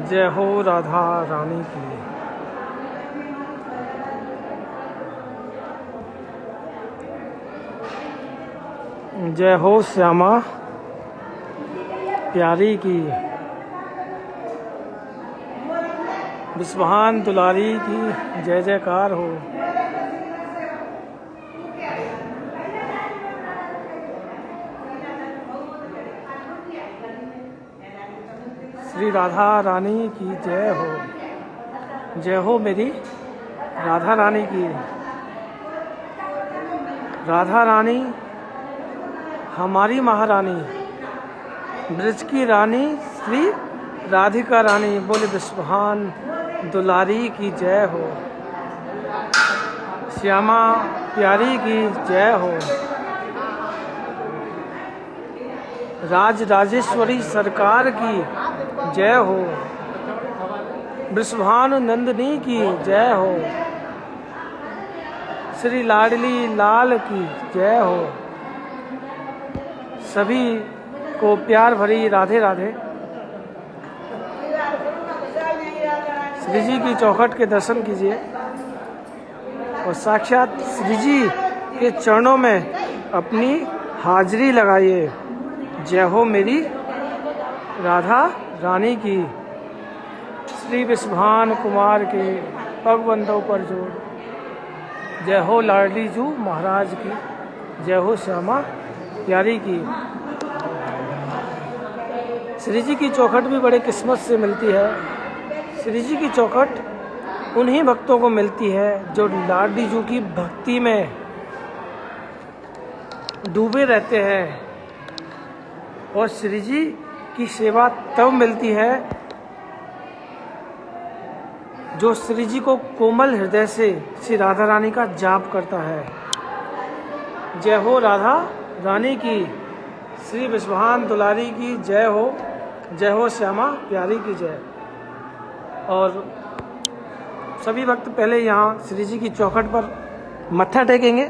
जय हो राधा रानी की। जय हो श्यामा प्यारी की। बिस्वान दुलारी की जय जयकार हो। श्री राधा रानी की जय हो। जय हो मेरी राधा रानी की। राधा रानी हमारी महारानी, ब्रज की रानी श्री राधिका रानी। बोले बिस्वान दुलारी की जय हो। श्यामा प्यारी की जय हो। राज राजेश्वरी सरकार की जय हो। वृषभानु नंदिनी की जय हो। श्री लाडली लाल की जय हो। सभी को प्यार भरी राधे राधे। श्री जी की चौखट के दर्शन कीजिए और साक्षात श्री जी के चरणों में अपनी हाजिरी लगाइए। जय हो मेरी राधा रानी की। श्री विश्वान कुमार के पगबंदों पर जोड़। जय हो लाडली जू महाराज की। जय हो श्यामा प्यारी की। श्री जी की चौखट भी बड़े किस्मत से मिलती है। श्री जी की चौखट उन्हीं भक्तों को मिलती है जो लाडली जू की भक्ति में डूबे रहते हैं। और श्री जी की सेवा तब मिलती है जो श्री जी को कोमल हृदय से श्री राधा रानी का जाप करता है। जय हो राधा रानी की। श्री विश्वान दुलारी की जय हो। जय हो श्यामा प्यारी की जय। और सभी भक्त पहले यहाँ श्री जी की चौखट पर मत्था टेकेंगे।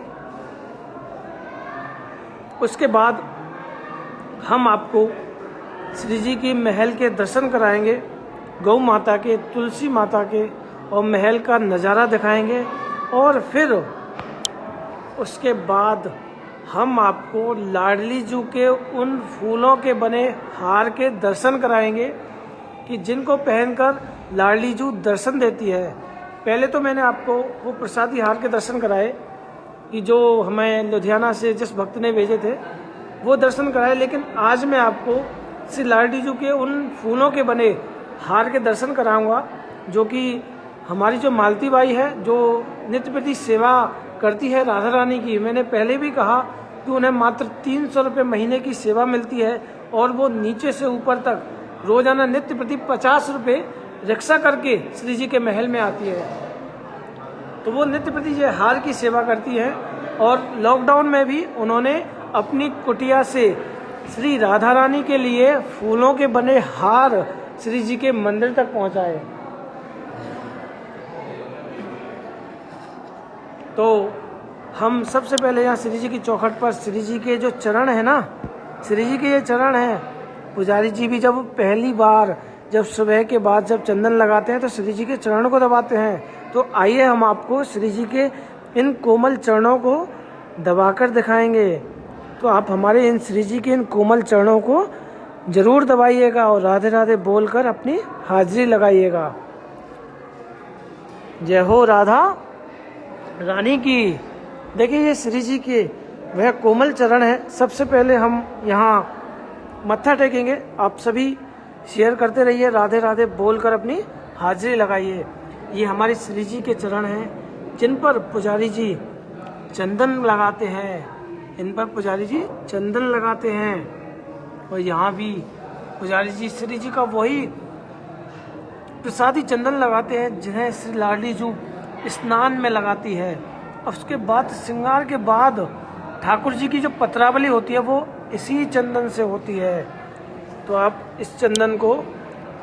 उसके बाद हम आपको श्री जी की महल के दर्शन कराएंगे, गौ माता के, तुलसी माता के और महल का नज़ारा दिखाएंगे। और फिर उसके बाद हम आपको लाडली जू के उन फूलों के बने हार के दर्शन कराएंगे कि जिनको पहनकर लाडली जू दर्शन देती है। पहले तो मैंने आपको वो प्रसादी हार के दर्शन कराए कि जो हमें लुधियाना से जिस भक्त ने भेजे थे वो दर्शन कराए, लेकिन आज मैं आपको श्री लाडली जू के उन फूलों के बने हार के दर्शन कराऊंगा जो कि हमारी जो मालती बाई है जो नित्य प्रति सेवा करती है राधा रानी की। मैंने पहले भी कहा कि उन्हें मात्र 300 रुपये महीने की सेवा मिलती है और वो नीचे से ऊपर तक रोजाना नित्य प्रति 50 रुपये रिक्शा करके श्री जी के महल में आती है। तो वो नित्य प्रति ये हार की सेवा करती है। और लॉकडाउन में भी उन्होंने अपनी कुटिया से श्री राधा रानी के लिए फूलों के बने हार श्री जी के मंदिर तक पहुंचाए। तो हम सबसे पहले यहाँ श्री जी की चौखट पर श्री जी के जो चरण है ना, श्री जी के ये चरण हैं। पुजारी जी भी जब पहली बार जब सुबह के बाद जब चंदन लगाते हैं तो श्री जी के चरणों को दबाते हैं। तो आइए हम आपको श्री जी के इन कोमल चरणों को दबाकर दिखाएंगे। तो आप हमारे इन श्री जी के इन कोमल चरणों को जरूर दबाइएगा और राधे राधे बोलकर अपनी हाजिरी लगाइएगा। जय हो राधा रानी की। देखिए ये श्री जी के वह कोमल चरण है। सबसे पहले हम यहाँ मत्था टेकेंगे। आप सभी शेयर करते रहिए, राधे राधे बोलकर अपनी हाजिरी लगाइए। ये हमारे श्री जी के चरण हैं जिन पर पुजारी जी चंदन लगाते हैं। इन पर पुजारी जी चंदन लगाते हैं। और यहाँ भी पुजारी जी श्री जी का वही प्रसादी चंदन लगाते हैं जिन्हें श्री लाडली जू स्नान में लगाती है। और उसके बाद श्रृंगार के बाद ठाकुर जी की जो पत्रावली होती है वो इसी चंदन से होती है। तो आप इस चंदन को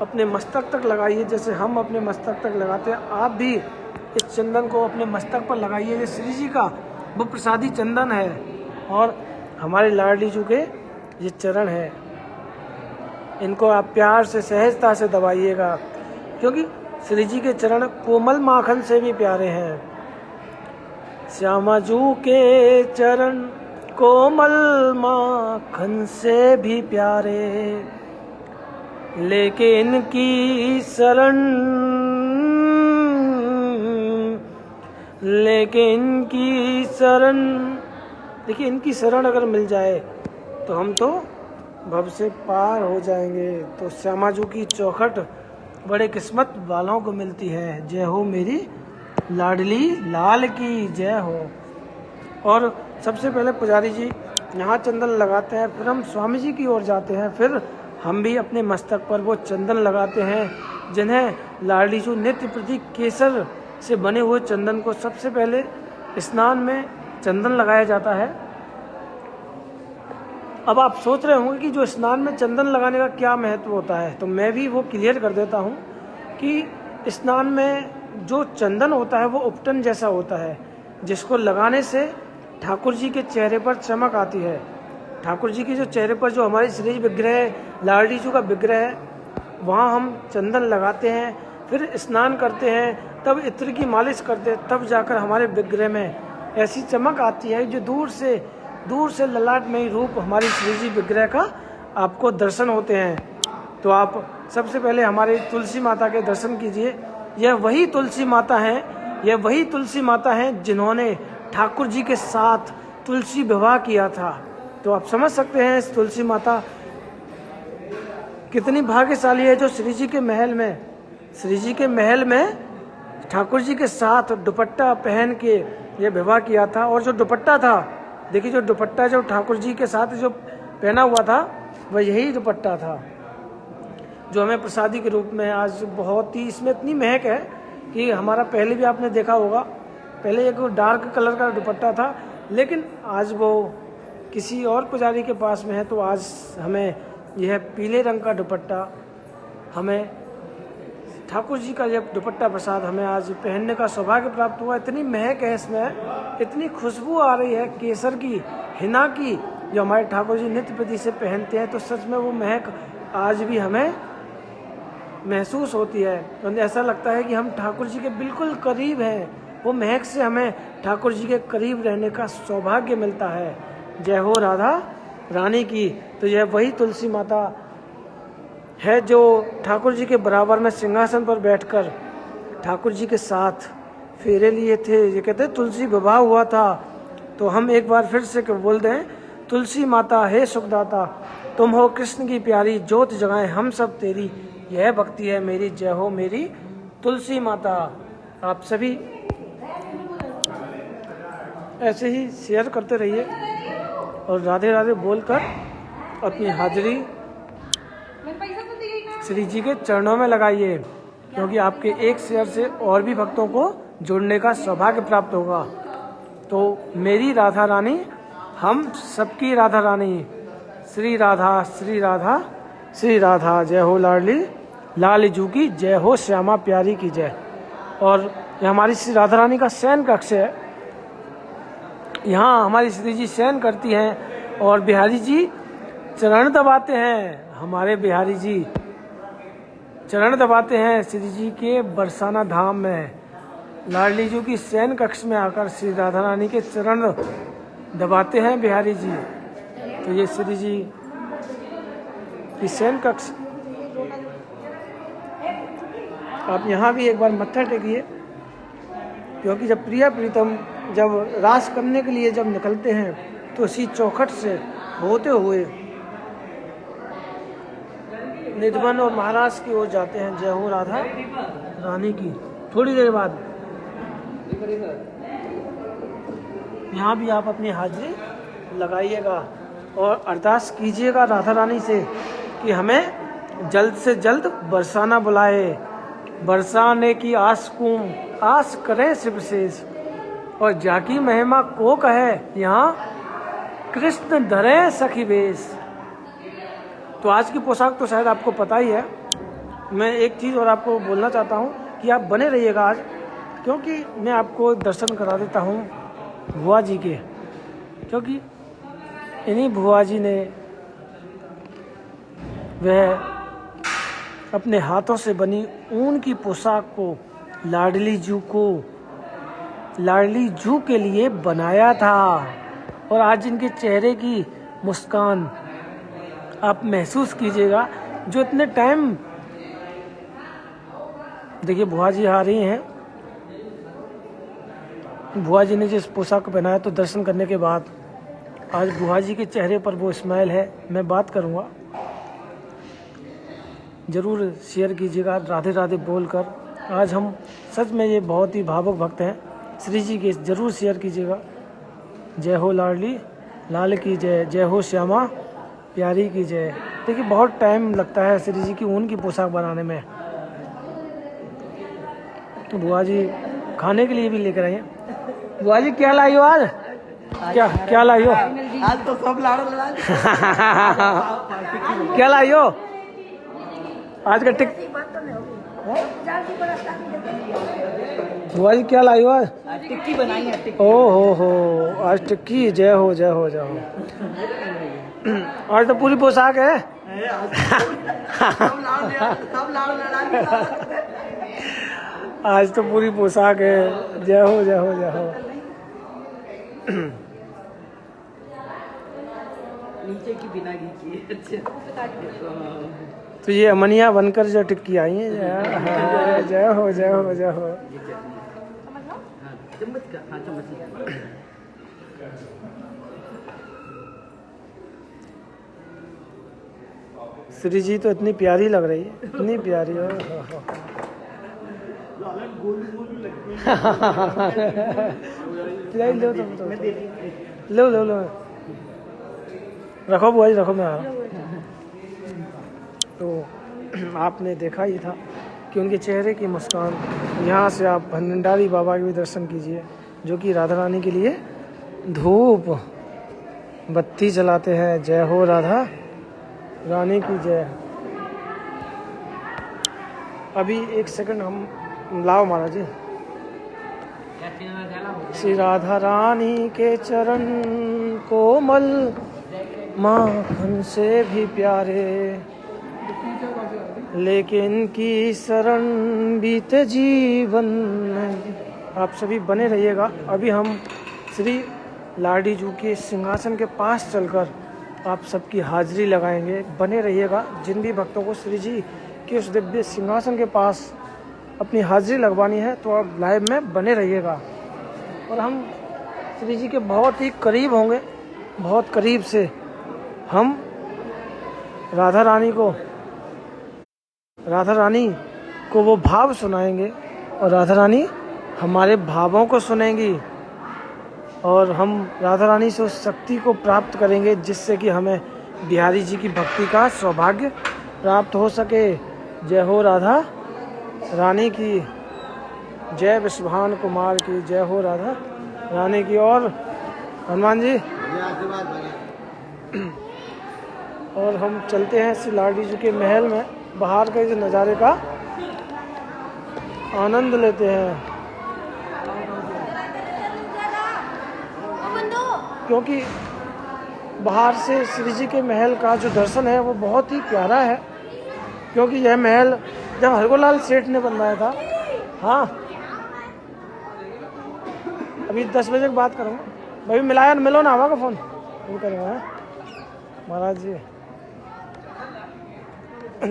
अपने मस्तक तक लगाइए जैसे हम अपने मस्तक तक लगाते हैं। आप भी इस चंदन को अपने मस्तक पर लगाइए। ये श्री जी का वो प्रसादी चंदन है और हमारे लाडली जू के ये चरण है, इनको आप प्यार से सहजता से दबाइएगा, क्योंकि श्री जी के चरण कोमल माखन से भी प्यारे हैं। श्यामा जू के चरण कोमल माखन से भी प्यारे, लेके इनकी शरण, लेके इनकी शरण, देखिए इनकी शरण अगर मिल जाए तो हम तो भव से पार हो जाएंगे। तो श्यामा जू की चौखट बड़े किस्मत वालों को मिलती है। जय हो मेरी लाडली लाल की जय हो। और सबसे पहले पुजारी जी यहाँ चंदन लगाते हैं, फिर हम स्वामी जी की ओर जाते हैं, फिर हम भी अपने मस्तक पर वो चंदन लगाते हैं जिन्हें लाडली जू नित्य प्रति केसर से बने हुए चंदन को सबसे पहले स्नान में चंदन लगाया जाता है। अब आप सोच रहे होंगे कि जो स्नान में चंदन लगाने का क्या महत्व होता है, तो मैं भी वो क्लियर कर देता हूँ कि स्नान में जो चंदन होता है वो उपटन जैसा होता है, जिसको लगाने से ठाकुर जी के चेहरे पर चमक आती है। ठाकुर जी के जो चेहरे पर जो हमारी श्री विग्रह लाडली जू का विग्रह है, वहाँ हम चंदन लगाते हैं, फिर स्नान करते हैं, तब इत्र की मालिश करते हैं, तब जाकर हमारे विग्रह में ऐसी चमक आती है जो दूर से ललाटमयी रूप हमारी श्री जी विग्रह का आपको दर्शन होते हैं। तो आप सबसे पहले हमारे तुलसी माता के दर्शन कीजिए। यह वही तुलसी माता हैं जिन्होंने ठाकुर जी के साथ तुलसी विवाह किया था। तो आप समझ सकते हैं इस तुलसी माता कितनी भाग्यशाली है जो श्री जी के महल में ठाकुर जी के साथ दुपट्टा पहन के ये विवाह किया था। और जो दुपट्टा था, देखिए जो दुपट्टा जो ठाकुर जी के साथ जो पहना हुआ था वह यही दुपट्टा था जो हमें प्रसादी के रूप में आज बहुत ही, इसमें इतनी महक है कि हमारा पहले भी आपने देखा होगा, पहले एक डार्क कलर का दुपट्टा था, लेकिन आज वो किसी और पुजारी के पास में है, तो आज हमें यह पीले रंग का दुपट्टा, हमें ठाकुर जी का जब दुपट्टा प्रसाद हमें आज पहनने का सौभाग्य प्राप्त हुआ। इतनी महक है इसमें, इतनी खुशबू आ रही है केसर की, हिना की, जो हमारे ठाकुर जी नित्य प्रति से पहनते हैं, तो सच में वो महक आज भी हमें महसूस होती है। तो ऐसा लगता है कि हम ठाकुर जी के बिल्कुल करीब हैं, वो महक से हमें ठाकुर जी के करीब रहने का सौभाग्य मिलता है। जय हो राधा रानी की। तो यह वही तुलसी माता है जो ठाकुर जी के बराबर में सिंहासन पर बैठकर ठाकुर जी के साथ फेरे लिए थे। ये कहते हैं तुलसी विवाह हुआ था। तो हम एक बार फिर से बोल दें, तुलसी माता हे सुखदाता, तुम हो कृष्ण की प्यारी, ज्योत जगाएं हम सब तेरी, यह भक्ति है मेरी, जय हो मेरी तुलसी माता। आप सभी ऐसे ही शेयर करते रहिए और राधे राधे बोलकर अपनी हाजिरी श्री जी के चरणों में लगाइए, क्योंकि आपके एक शेयर से और भी भक्तों को जुड़ने का सौभाग्य प्राप्त होगा। तो मेरी राधा रानी, हम सबकी राधा रानी, श्री राधा श्री राधा श्री राधा। जय हो लाडली लाल जू की जय हो, श्यामा प्यारी की जय। और ये हमारी श्री राधा रानी का शयन कक्ष है, यहाँ हमारी श्री जी शयन करती हैं और बिहारी जी चरण दबाते हैं। हमारे बिहारी जी चरण दबाते हैं श्री जी के बरसाना धाम में। लाडली जू की शयन कक्ष में आकर श्री राधा रानी के चरण दबाते हैं बिहारी जी। तो ये श्री जी की शयन कक्ष, आप यहाँ भी एक बार मत्था टेकिए, क्योंकि जब प्रिया प्रीतम जब रास करने के लिए जब निकलते हैं तो इसी चौखट से होते हुए निधवन और महाराज की ओर जाते हैं। जय हो राधा रानी की। थोड़ी देर बाद यहाँ भी आप अपनी हाजिरी लगाइएगा और अरदास कीजिएगा राधा रानी से कि हमें जल्द से जल्द बरसाना बुलाए, बरसाने की आस करें शिव शेष, और जाकी महिमा को कहे यहाँ कृष्ण धरे सखी वेश। तो आज की पोशाक तो शायद आपको पता ही है। मैं एक चीज़ और आपको बोलना चाहता हूँ कि आप बने रहिएगा आज, क्योंकि मैं आपको दर्शन करा देता हूँ भुआ जी के, क्योंकि इन्हीं भुआ जी ने वह अपने हाथों से बनी ऊन की पोशाक को लाडली जू के लिए बनाया था। और आज इनके चेहरे की मुस्कान आप महसूस कीजिएगा, जो इतने टाइम, देखिए बुआ जी आ रही हैं। बुआ जी ने जिस पोशाक को पहनाया, तो दर्शन करने के बाद आज बुआ जी के चेहरे पर वो स्माइल है। मैं बात करूंगा, जरूर शेयर कीजिएगा राधे राधे बोलकर। आज हम सच में ये बहुत ही भावुक भक्त हैं श्री जी के, जरूर शेयर कीजिएगा। जय हो लाडली लाल की जय, जय हो श्यामा प्यारी की जय। देखिए बहुत टाइम लगता है श्री जी की ऊन की पोशाक बनाने में। बुआ जी खाने के लिए भी लेकर आई हैं। बुआ जी क्या लाई हो आज? क्या लाई हो? आज तो सब लाड़ो लड़ा क्या लाई हो आज का बुआ जी क्या लाई हो आज? टिक्की बनाई है, टिक्की। ओ हो आज टिक्की। जय हो जय हो जय हो। आज तो पूरी पोशाक है। सब लाड़ो लड़ा आज तो पूरी पोशाक है। जय हो जय हो जय हो। नीचे की बिना नीचे। तो ये अमनिया बनकर जो टिक्की आई है, जय हो जय हो जय हो। चम्मच का, हाँ चम्मच का। श्री जी तो इतनी प्यारी लग रही है, इतनी प्यारी हो। लो तुम तो लो लो लो, रखो बुआ जी रखो, मैं आ रहा हूँ। तो आपने देखा ही था कि उनके चेहरे की मुस्कान। यहाँ से आप भंडारी बाबा के भी दर्शन कीजिए, जो कि राधा रानी के लिए धूप बत्ती जलाते हैं। जय हो राधा रानी की जय। अभी एक सेकंड हम लाओ महाराज जी। श्री राधा रानी के चरण कोमल माखन से भी प्यारे, लेकिन की शरण बीते जीवन। आप सभी बने रहिएगा। अभी हम श्री लाडी जू के सिंहासन के पास चलकर आप सबकी हाजिरी लगाएंगे। बने रहिएगा। जिन भी भक्तों को श्री जी के उस दिव्य सिंहासन के पास अपनी हाजिरी लगवानी है, तो आप लाइव में बने रहिएगा। और हम श्री जी के बहुत ही करीब होंगे, बहुत करीब से हम राधा रानी को वो भाव सुनाएंगे, और राधा रानी हमारे भावों को सुनेंगी, और हम राधा रानी से उस शक्ति को प्राप्त करेंगे, जिससे कि हमें बिहारी जी की भक्ति का सौभाग्य प्राप्त हो सके। जय हो राधा रानी की जय, विश्वभान कुमार की जय हो राधा रानी की। और हनुमान जी, और हम चलते हैं श्री लाडी जी के महल में, बाहर के जो नज़ारे का आनंद लेते हैं, क्योंकि बाहर से श्री जी के महल का जो दर्शन है वो बहुत ही प्यारा है। क्योंकि यह महल जब हरगोलाल सेठ ने बनवाया था, हाँ अभी 10 बजे की बात करूँगा भाई, मिलो ना हवा का फ़ोन वो करूँगा महाराज जी।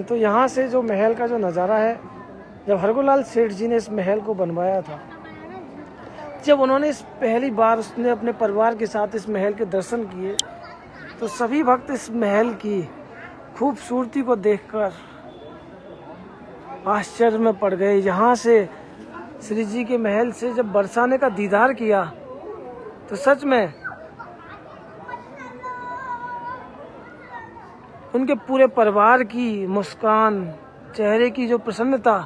तो यहाँ से जो महल का जो नज़ारा है, जब हरगोलाल सेठ जी ने इस महल को बनवाया था, जब उन्होंने इस पहली बार उसने अपने परिवार के साथ इस महल के दर्शन किए, तो सभी भक्त इस महल की खूबसूरती को देखकर आश्चर्य में पड़ गए। यहाँ से श्री जी के महल से जब बरसाने का दीदार किया, तो सच में उनके पूरे परिवार की मुस्कान, चेहरे की जो प्रसन्नता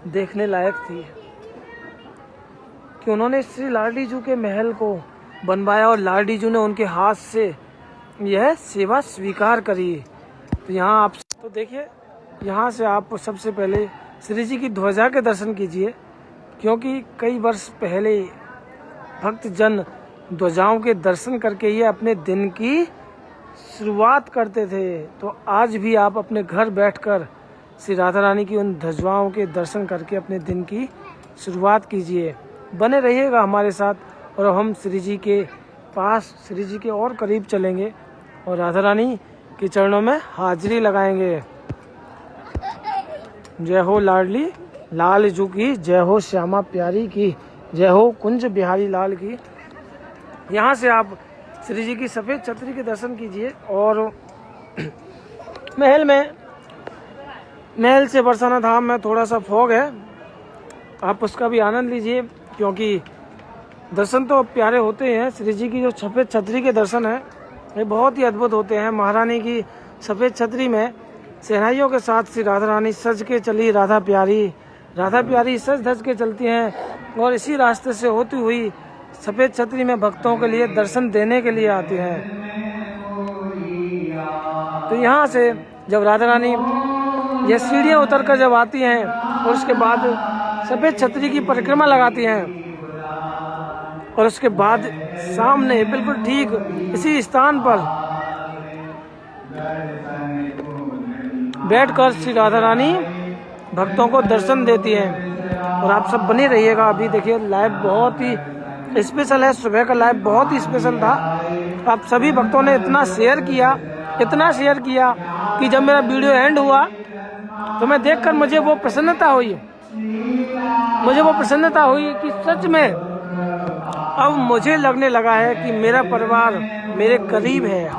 देखने लायक थी, कि उन्होंने श्री लाडी जू के महल को बनवाया और लाडी जू ने उनके हाथ से यह सेवा स्वीकार करी। तो यहाँ आप तो देखिए, यहाँ से आप सबसे पहले श्री जी की ध्वजा के दर्शन कीजिए, क्योंकि कई वर्ष पहले भक्त जन ध्वजाओं के दर्शन करके ही अपने दिन की शुरुआत करते थे तो आज भी आप अपने घर बैठकर श्री राधा रानी की उन ध्वजाओं के दर्शन करके अपने दिन की शुरुआत कीजिए। बने रहिएगा हमारे साथ और हम श्री जी के पास, श्री जी के और करीब चलेंगे और राधा रानी के चरणों में हाजिरी लगाएंगे। जय हो लाडली लाल जू की, जय हो श्यामा प्यारी की, जय हो कुंज बिहारी लाल की। यहाँ से आप श्री जी की सफ़ेद छतरी के दर्शन कीजिए और महल से बरसाना धाम में थोड़ा सा फॉग है, आप उसका भी आनंद लीजिए क्योंकि दर्शन तो प्यारे होते हैं। श्री जी की जो सफ़ेद छतरी के दर्शन है ये बहुत ही अद्भुत होते हैं। महारानी की सफ़ेद छतरी में सेनाइयों के साथ श्री राधा रानी सज के चली, राधा प्यारी सज धज के चलती हैं और इसी रास्ते से होती हुई सफ़ेद छतरी में भक्तों के लिए दर्शन देने के लिए आती हैं। तो यहाँ से जब राधा रानी ये सीढ़ियाँ उतर कर जब आती हैं और उसके बाद सफ़ेद छतरी की परिक्रमा लगाती हैं और उसके बाद सामने बिल्कुल ठीक इसी स्थान पर बैठकर श्री राधा रानी भक्तों को दर्शन देती हैं। और आप सब बने रहिएगा। अभी देखिए लाइव बहुत ही स्पेशल है, सुबह का लाइव बहुत ही स्पेशल था। आप सभी भक्तों ने इतना शेयर किया कि जब मेरा वीडियो एंड हुआ तो मैं देखकर मुझे वो प्रसन्नता हुई कि सच में अब मुझे लगने लगा है कि मेरा परिवार मेरे करीब है।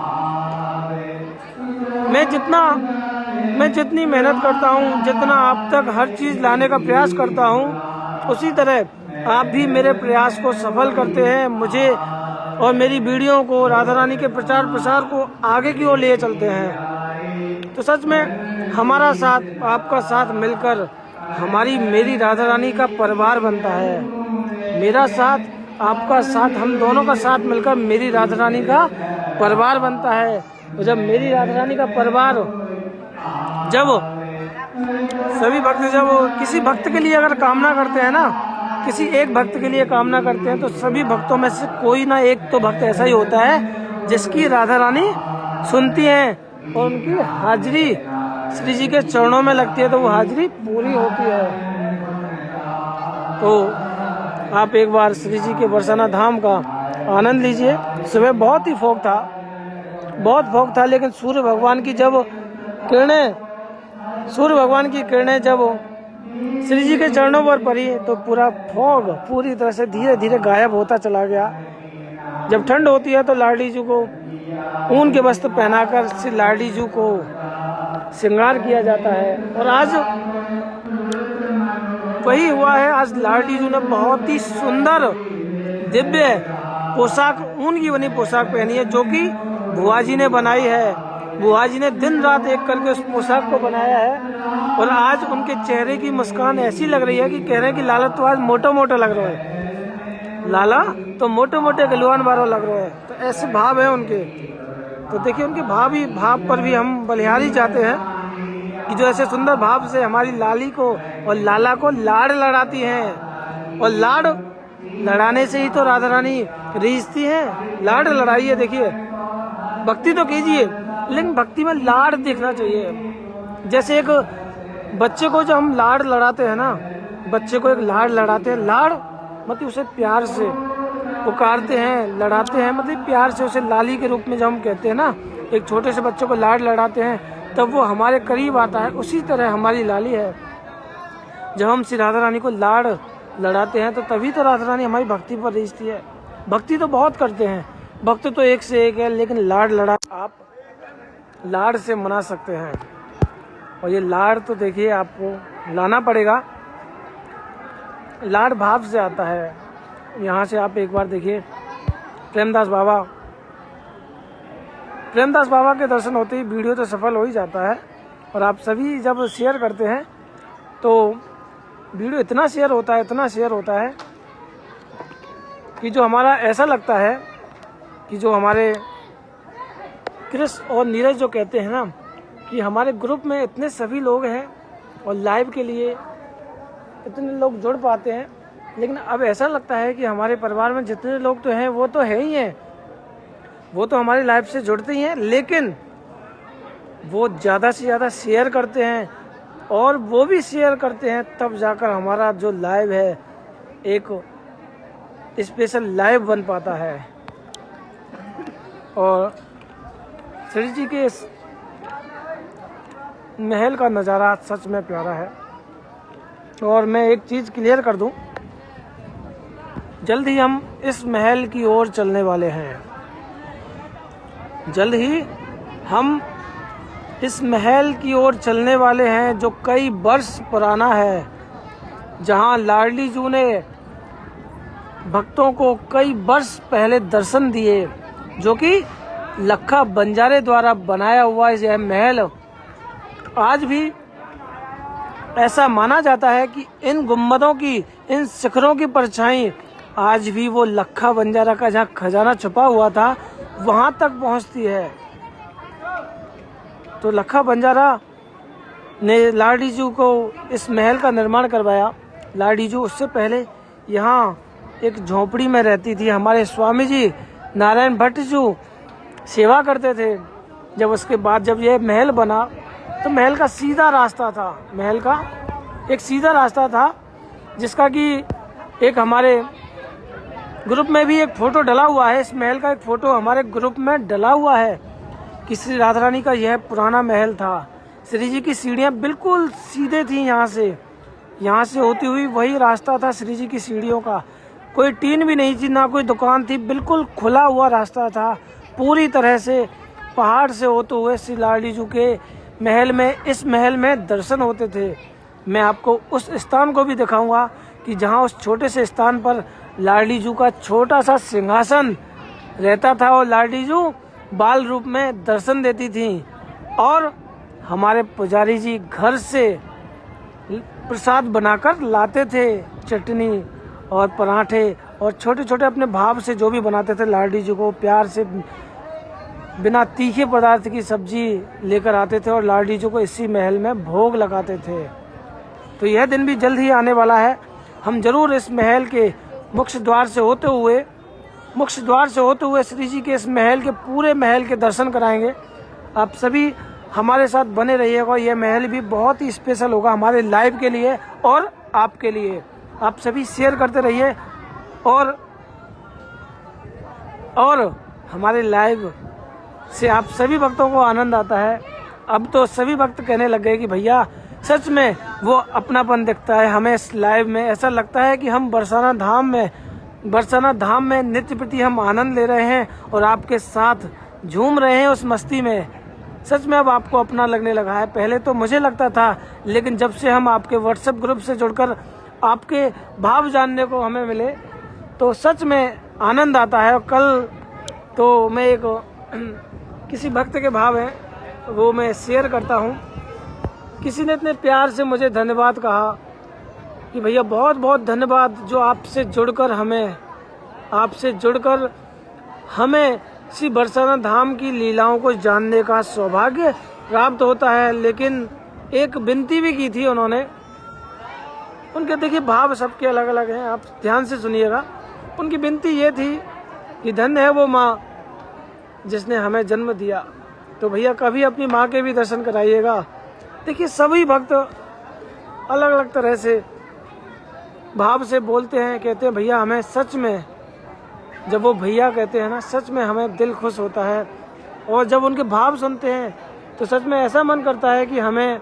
मैं जितनी मेहनत करता हूँ, जितना आप तक हर चीज़ लाने का प्रयास करता हूँ, उसी तरह आप भी मेरे प्रयास को सफल करते हैं। मुझे और मेरी वीडियो को, राधा रानी के प्रचार प्रसार को आगे की ओर ले चलते हैं। तो सच में हमारा साथ, आपका साथ मिलकर मेरी राधा रानी का परिवार बनता है। मेरा साथ, आपका साथ, हम दोनों का साथ मिलकर मेरी राधा रानी का परिवार बनता है। तो जब मेरी राधा रानी का परिवार, जब सभी भक्त जब किसी भक्त के लिए अगर कामना करते हैं ना, किसी एक भक्त के लिए कामना करते हैं तो सभी भक्तों में से कोई ना एक तो भक्त ऐसा ही होता है जिसकी राधा रानी सुनती हैं और उनकी हाजिरी श्री जी के चरणों में लगती है तो वो हाजिरी पूरी होती है। तो आप एक बार श्री जी के बरसाना धाम का आनंद लीजिए। सुबह बहुत ही फॉग था, लेकिन सूर्य भगवान की किरणें जब श्री जी के चरणों पर पड़ी तो पूरा फॉग पूरी तरह से धीरे धीरे गायब होता चला गया। जब ठंड होती है तो लाडली जी को ऊन के वस्त्र पहनाकर श्री लाडली जी को श्रृंगार किया जाता है। और आज वही हुआ है। आज लाडली जी ने बहुत ही सुंदर दिव्य पोशाक, ऊन की बनी पोशाक पहनी है जो कि बुआ जी ने बनाई है। बुआ जी ने दिन रात एक करके उस पोशाक को बनाया है और आज उनके चेहरे की मुस्कान ऐसी लग रही है कि कह रहे हैं कि लाला तो आज मोटा लग रहा है, लाला तो मोटे गलवान बारो लग रहे हैं। तो ऐसे भाव है उनके। तो देखिए उनके भाव पर भी हम बलिहारी जाते हैं कि जो ऐसे सुंदर भाव से हमारी लाली को और लाला को लाड़ लड़ाती हैं। और लाड़ लड़ाने से ही तो राधा रानी रीझती हैं। लाड़ लड़ाइए, देखिए भक्ति तो कीजिए लेकिन भक्ति में लाड़ देखना चाहिए। जैसे एक बच्चे को जो हम लाड़ लड़ाते हैं ना, बच्चे को एक लाड़ लड़ाते हैं, लाड़ मतलब उसे प्यार से पुकारते हैं, लड़ाते हैं, मतलब प्यार से उसे लाली के रूप में जब हम कहते हैं ना, एक छोटे से बच्चे को लाड़ लड़ाते हैं तब वो हमारे करीब आता है। उसी तरह हमारी लाली है। जब हम श्री राधा रानी को लाड़ लड़ाते हैं तो तभी तो राधा रानी हमारी भक्ति पर रीझती है। भक्ति तो बहुत करते हैं, भक्त तो एक से एक है, लेकिन लाड़ लड़ा आप लाड़ से मना सकते हैं। और ये लाड़ तो देखिए आपको लाना पड़ेगा, लाड़ भाव से आता है। यहाँ से आप एक बार देखिए प्रेमदास बाबा के दर्शन होते ही वीडियो तो सफल हो ही जाता है। और आप सभी जब शेयर करते हैं तो वीडियो इतना शेयर होता है कि जो हमारा ऐसा लगता है कि जो हमारे क्रिस और नीरज जो कहते हैं ना कि हमारे ग्रुप में इतने सभी लोग हैं और लाइव के लिए इतने लोग जुड़ पाते हैं, लेकिन अब ऐसा लगता है कि हमारे परिवार में जितने लोग तो हैं वो तो है ही हैं, वो तो हमारी लाइफ से जुड़ते ही हैं, लेकिन वो ज़्यादा से ज़्यादा शेयर करते हैं, और वो भी शेयर करते हैं तब जाकर हमारा जो लाइव है एक स्पेशल लाइव बन पाता है। और श्री जी के इस महल का नज़ारा सच में प्यारा है। और मैं एक चीज़ क्लियर कर दूं, जल्द ही हम इस महल की ओर चलने वाले हैं। जल्द ही हम इस महल की ओर चलने वाले हैं जो कई वर्ष पुराना है, जहां लाडली जू ने भक्तों को कई वर्ष पहले दर्शन दिए, जो कि लखा बंजारे द्वारा बनाया हुआ यह महल आज भी ऐसा माना जाता है कि इन गुम्बदों की, इन शिखरों की परछाई आज भी वो लखा बंजारा का जहाँ खजाना छुपा हुआ था वहां तक पहुंचती है। तो लखा बंजारा ने लाडली जू को इस महल का निर्माण करवाया। लाडली जू उससे पहले यहाँ एक झोपड़ी में रहती थी। हमारे स्वामी जी नारायण भट्ट जू सेवा करते थे। जब उसके बाद जब यह महल बना तो महल का सीधा रास्ता था, महल का एक सीधा रास्ता था, जिसका कि एक हमारे ग्रुप में भी एक फ़ोटो डला हुआ है। इस महल का एक फ़ोटो हमारे ग्रुप में डला हुआ है कि श्री राधा रानी का यह पुराना महल था। श्री जी की सीढ़ियाँ बिल्कुल सीधे थी, यहाँ से होती हुई वही रास्ता था श्री जी की सीढ़ियों का। कोई टीन भी नहीं थी, ना कोई दुकान थी, बिल्कुल खुला हुआ रास्ता था। पूरी तरह से पहाड़ से होते हुए श्री लाडली जू के महल में, इस महल में दर्शन होते थे। मैं आपको उस स्थान को भी दिखाऊंगा कि जहाँ उस छोटे से स्थान पर लाडली जू का छोटा सा सिंहासन रहता था और लाडली जू बाल रूप में दर्शन देती थी। और हमारे पुजारी जी घर से प्रसाद बनाकर लाते थे, चटनी और पराठे और छोटे छोटे अपने भाव से जो भी बनाते थे लाडली जी को प्यार से बिना तीखे पदार्थ की सब्जी लेकर आते थे और लाडली जी को इसी महल में भोग लगाते थे। तो यह दिन भी जल्द ही आने वाला है। हम जरूर इस महल के मुख्य द्वार से होते हुए श्री जी के इस महल के पूरे महल के दर्शन कराएंगे। आप सभी हमारे साथ बने रहिएगा। यह महल भी बहुत ही स्पेशल होगा हमारे लाइव के लिए और आपके लिए। आप सभी शेयर करते रहिए और हमारे लाइव से आप सभी भक्तों को आनंद आता है। अब तो सभी भक्त कहने लग गए कि भैया सच में वो अपनापन दिखता है हमें इस लाइव में। ऐसा लगता है कि हम बरसाना धाम में नित्य प्रति हम आनंद ले रहे हैं और आपके साथ झूम रहे हैं उस मस्ती में। सच में अब आपको अपना लगने लगा है। पहले तो मुझे लगता था, लेकिन जब से हम आपके व्हाट्सएप ग्रुप से जुड़कर आपके भाव जानने को हमें मिले तो सच में आनंद आता है। और कल तो मैं एक किसी भक्त के भाव हैं वो मैं शेयर करता हूँ। किसी ने इतने प्यार से मुझे धन्यवाद कहा कि भैया बहुत बहुत धन्यवाद, जो आपसे जुड़कर हमें श्री बरसाना धाम की लीलाओं को जानने का सौभाग्य प्राप्त होता है। लेकिन एक विनती भी की थी उन्होंने। उनके देखिए भाव सबके अलग अलग हैं, आप ध्यान से सुनिएगा। उनकी विनती ये थी कि धन्य है वो माँ जिसने हमें जन्म दिया। तो भैया कभी अपनी माँ के भी दर्शन कराइएगा। देखिए सभी भक्त अलग अलग तरह से भाव से बोलते हैं, कहते हैं भैया हमें सच में, जब वो भैया कहते हैं ना, सच में हमें दिल खुश होता है। और जब उनके भाव सुनते हैं तो सच में ऐसा मन करता है कि हमें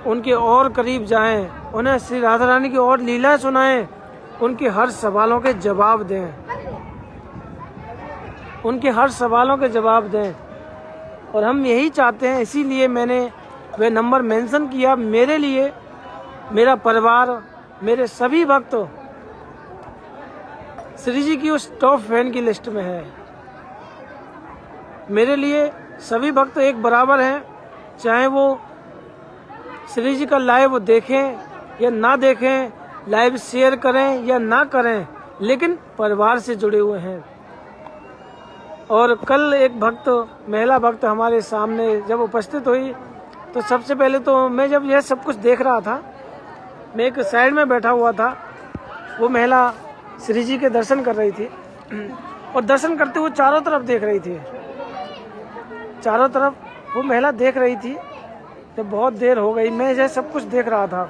उनके और करीब जाएं, उन्हें श्री राधा रानी की और लीला सुनाएं, उनके हर सवालों के जवाब दें, और हम यही चाहते हैं। इसीलिए मैंने वह नंबर मेंशन किया। मेरे लिए मेरा परिवार, मेरे सभी भक्त श्री जी की उस टॉप फैन की लिस्ट में है। मेरे लिए सभी भक्त एक बराबर हैं, चाहे वो श्री जी का लाइव देखें या ना देखें, लाइव शेयर करें या ना करें, लेकिन परिवार से जुड़े हुए हैं। और कल एक भक्त, महिला भक्त हमारे सामने जब उपस्थित हुई तो सबसे पहले तो मैं जब यह सब कुछ देख रहा था, मैं एक साइड में बैठा हुआ था, वो महिला श्री जी के दर्शन कर रही थी। और दर्शन करते हुए चारों तरफ देख रही थी। चारों तरफ वो महिला देख रही थी। जब बहुत देर हो गई, मैं जैसे सब कुछ देख रहा था,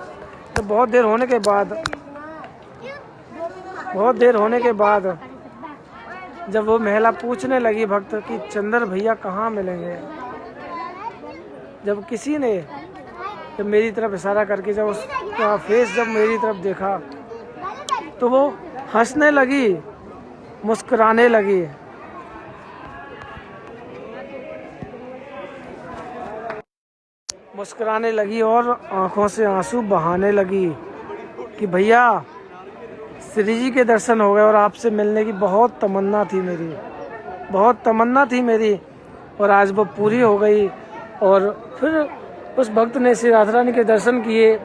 तो बहुत देर होने के बाद जब वो महिला पूछने लगी भक्त कि चंद्र भैया कहाँ मिलेंगे, जब किसी ने जब मेरी तरफ इशारा करके जब उसका फेस जब मेरी तरफ देखा, तो वो हंसने लगी, मुस्कुराने लगी। और आंखों से आंसू बहाने लगी कि भैया श्री जी के दर्शन हो गए और आपसे मिलने की बहुत तमन्ना थी मेरी और आज वो पूरी हो गई। और फिर उस भक्त ने श्री राधा रानी के दर्शन किए,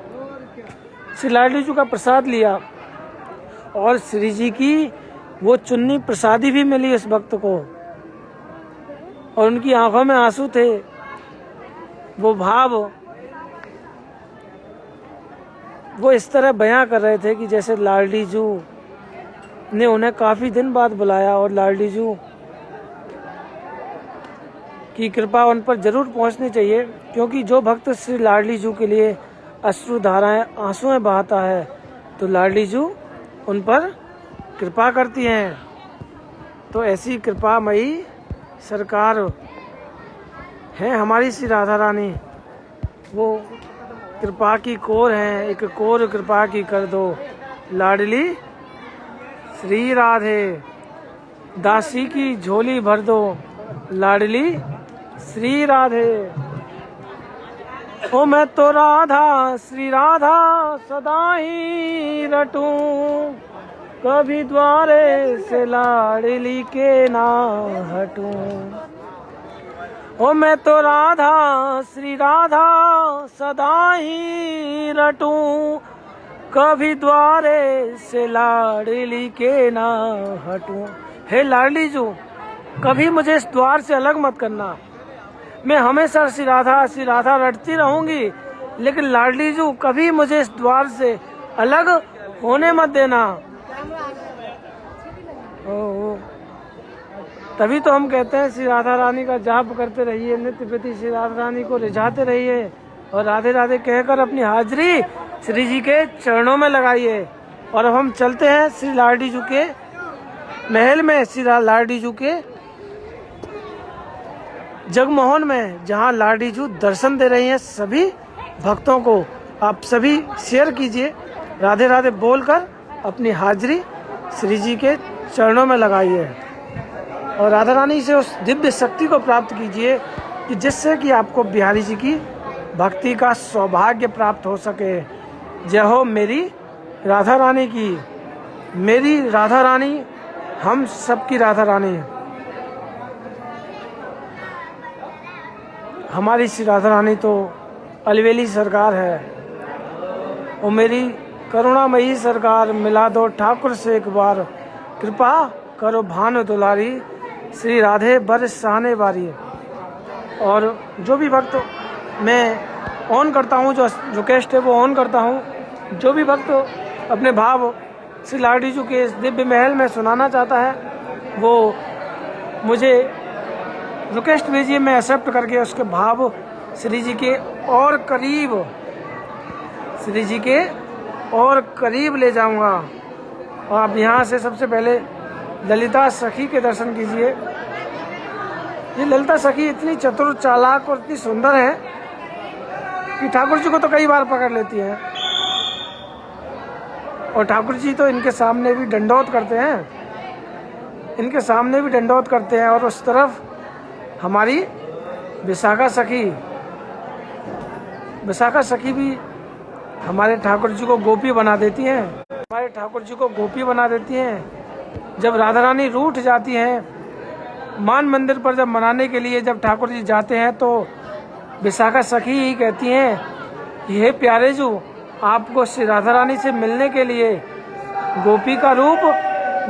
श्री लाडली जी का प्रसाद लिया और श्री जी की वो चुन्नी प्रसादी भी मिली उस भक्त को, और उनकी आंखों में आंसू थे। वो भाव वो इस तरह बयां कर रहे थे कि जैसे लाडली जू ने उन्हें काफी दिन बाद बुलाया और लाडली जू की कृपा उन पर जरूर पहुंचनी चाहिए, क्योंकि जो भक्त श्री लाडली जू के लिए अश्रु धाराएं आंसुएं बहाता है तो लाडली जू उन पर कृपा करती हैं। तो ऐसी कृपामयी सरकार है हमारी श्री राधा रानी। वो कृपा की कोर है, एक कोर कृपा की कर दो लाडली श्री राधे, दासी की झोली भर दो लाडली श्री राधे। ओ मैं तो राधा श्री राधा सदा ही रटूं, कभी द्वारे से लाडली के ना हटूं। ओ मैं तो राधा श्री राधा सदा ही रटूं, कभी द्वारे से लाडली के ना हटूं। हे लाडली जू, कभी मुझे इस द्वार से अलग मत करना। मैं हमेशा श्री राधा रटती रहूंगी, लेकिन लाडली जू कभी मुझे इस द्वार से अलग होने मत देना। तभी तो हम कहते हैं श्री राधा रानी का जाप करते रहिए, नित्य प्रति श्री राधा रानी को रिझाते रहिए और राधे राधे कहकर अपनी हाजिरी श्री जी के चरणों में लगाइए। और अब हम चलते हैं श्री लाडली जू के महल में, श्री लाडली जू के जगमोहन में, जहां लाडली जू दर्शन दे रही हैं सभी भक्तों को। आप सभी शेयर कीजिए, राधे राधे बोलकर अपनी हाजिरी श्री जी के चरणों में लगाइए और राधा रानी से उस दिव्य शक्ति को प्राप्त कीजिए कि जिससे कि आपको बिहारी जी की भक्ति का सौभाग्य प्राप्त हो सके। जय हो मेरी राधा रानी की। मेरी राधा रानी हम सबकी राधा रानी, हमारी श्री राधा रानी तो अलवेली सरकार है। और मेरी करुणामयी सरकार, मिला दो ठाकुर से एक बार, कृपा करो भानु दुलारी, श्री राधे बरसाने वारी। और जो भी भक्त मैं ऑन करता हूँ, जो रिक्वेस्ट है वो ऑन करता हूँ, जो भी भक्त अपने भाव श्री लाडली जी के इस दिव्य महल में सुनाना चाहता है वो मुझे रिक्वेस्ट भेजिए, मैं एक्सेप्ट करके उसके भाव श्री जी के और करीब, श्री जी के और करीब ले जाऊंगा। और आप यहाँ से सबसे पहले ललिता सखी के दर्शन कीजिए। ये ललिता सखी इतनी चतुर, चालाक और इतनी सुंदर है कि ठाकुर जी को तो कई बार पकड़ लेती है और ठाकुर जी तो इनके सामने भी दंडौत करते हैं, और उस तरफ हमारी विशाखा सखी भी हमारे ठाकुर जी को गोपी बना देती हैं। जब राधा रानी रूठ जाती हैं मान मंदिर पर, जब मनाने के लिए जब ठाकुर जी जाते हैं तो विशाखा सखी ही कहती हैं कि हे प्यारे जू, आपको श्री राधा रानी से मिलने के लिए गोपी का रूप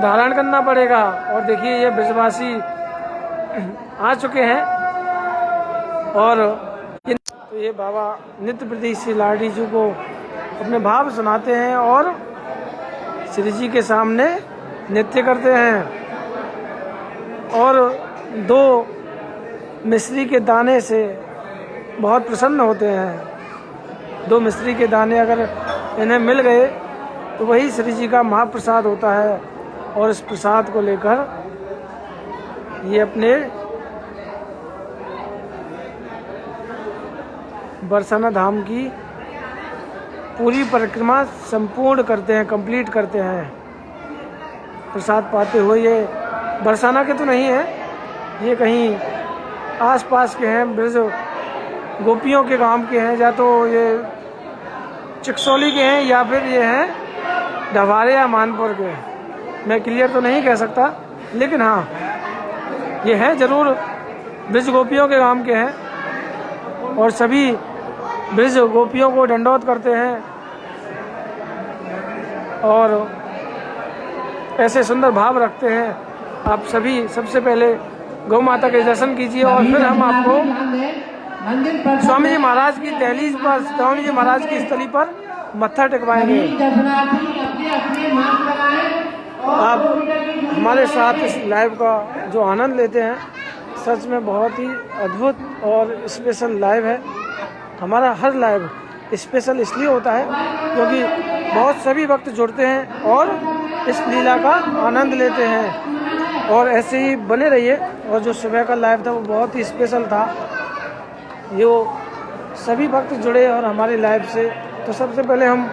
धारण करना पड़ेगा। और देखिए ये ब्रजवासी आ चुके हैं और तो ये बाबा नित्य प्रति श्री लाडली जी को अपने भाव सुनाते हैं और श्री जी के सामने नृत्य करते हैं। और 2 मिश्री के दाने से बहुत प्रसन्न होते हैं। 2 मिश्री के दाने अगर इन्हें मिल गए तो वही श्री जी का महाप्रसाद होता है। और इस प्रसाद को लेकर ये अपने बरसाना धाम की पूरी परिक्रमा संपूर्ण करते हैं, कंप्लीट करते हैं। प्रसाद पाते हुए ये बरसाना के तो नहीं है, ये कहीं आसपास के हैं, ब्रज गोपियों के गांव के हैं, या तो ये चिकसौली के हैं या फिर ये हैं ढवारे या मानपुर के। मैं क्लियर तो नहीं कह सकता, लेकिन हाँ ये हैं जरूर ब्रज गोपियों के गांव के हैं। और सभी ब्रज गोपियों को दंडवत करते हैं और ऐसे सुंदर भाव रखते हैं। आप सभी सबसे पहले गौ माता के दर्शन कीजिए और फिर हम आपको स्वामी जी महाराज की दहलीज पर, स्वामी जी महाराज की स्थली पर मत्था टेकवाएंगे। आप हमारे साथ इस लाइव का जो आनंद लेते हैं, सच में बहुत ही अद्भुत और स्पेशल लाइव है। हमारा हर लाइव स्पेशल इसलिए होता है क्योंकि बहुत सभी भक्त जुड़ते हैं और इस लीला का आनंद लेते हैं। और ऐसे ही बने रहिए। और जो सुबह का लाइव था वो बहुत ही स्पेशल था, जो सभी भक्त जुड़े और हमारी लाइव से। तो सबसे पहले हम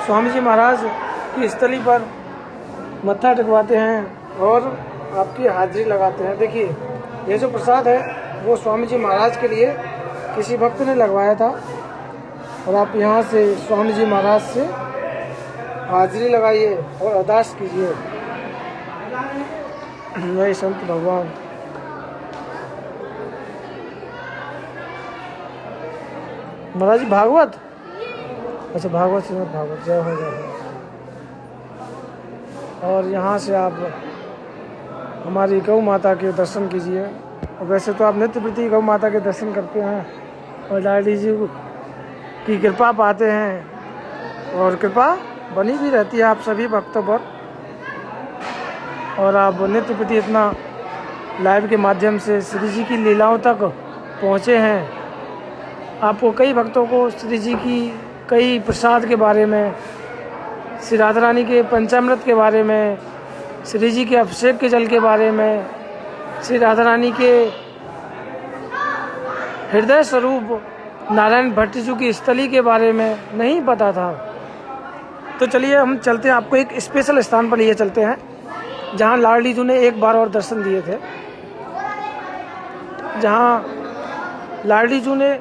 स्वामी जी महाराज की स्थली पर मत्था टेकवाते हैं और आपकी हाजिरी लगाते हैं। देखिए ये जो प्रसाद है वो स्वामी जी महाराज के लिए किसी भक्त ने लगवाया था और आप यहाँ से स्वामी जी महाराज से हाजिरी लगाइए और अरदास कीजिए। जय संत भगवान। महाराज जी भागवत, अच्छा भागवत श्रीमद भागवत, जय हो जय हो। और यहाँ से आप हमारी गौ माता के दर्शन कीजिए। और वैसे तो आप नित्य प्रति गौ माता के दर्शन करते हैं और लाडी जी की कृपा पाते हैं और कृपा बनी भी रहती है आप सभी भक्तों पर। और आप नित्य प्रति इतना लाइव के माध्यम से श्री जी की लीलाओं तक पहुँचे हैं। आपको कई भक्तों को श्री जी की कई प्रसाद के बारे में, श्री राधा रानी के पंचामृत के बारे में, श्री जी के अभिषेक के जल के बारे में, श्री राधा रानी के हृदय स्वरूप नारायण भट्ट जी की स्थली के बारे में नहीं पता था। तो चलिए हम चलते हैं, आपको एक स्पेशल स्थान पर लिए चलते हैं जहाँ लाडली जी ने एक बार और दर्शन दिए थे, जहाँ लाडली जी ने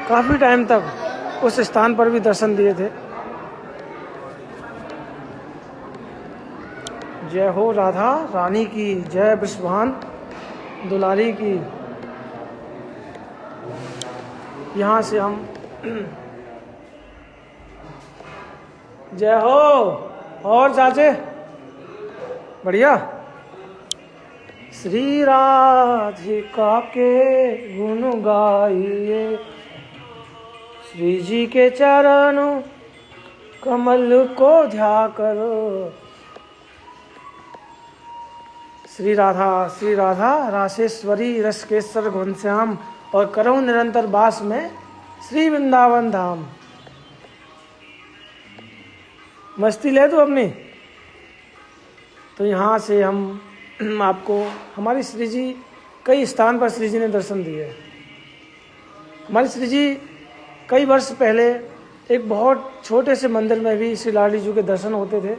काफ़ी टाइम तक उस स्थान पर भी दर्शन दिए थे। जय हो राधा रानी की, जय विश्वभान दुलारी की। यहाँ से हम जय हो। और चाचे बढ़िया। श्री राधिका के गुण गाइए, श्री जी के चरणों कमल को ध्या करो। श्री राधा रासेश्वरी रसकेश्वर घनश्याम और करो निरंतर वास में श्री वृंदावन धाम। मस्ती ले तो अपनी। तो यहाँ से हम आपको हमारी श्री जी कई स्थान पर श्री जी ने दर्शन दिए। हमारी श्री जी कई वर्ष पहले एक बहुत छोटे से मंदिर में भी श्री लाडली जी के दर्शन होते थे,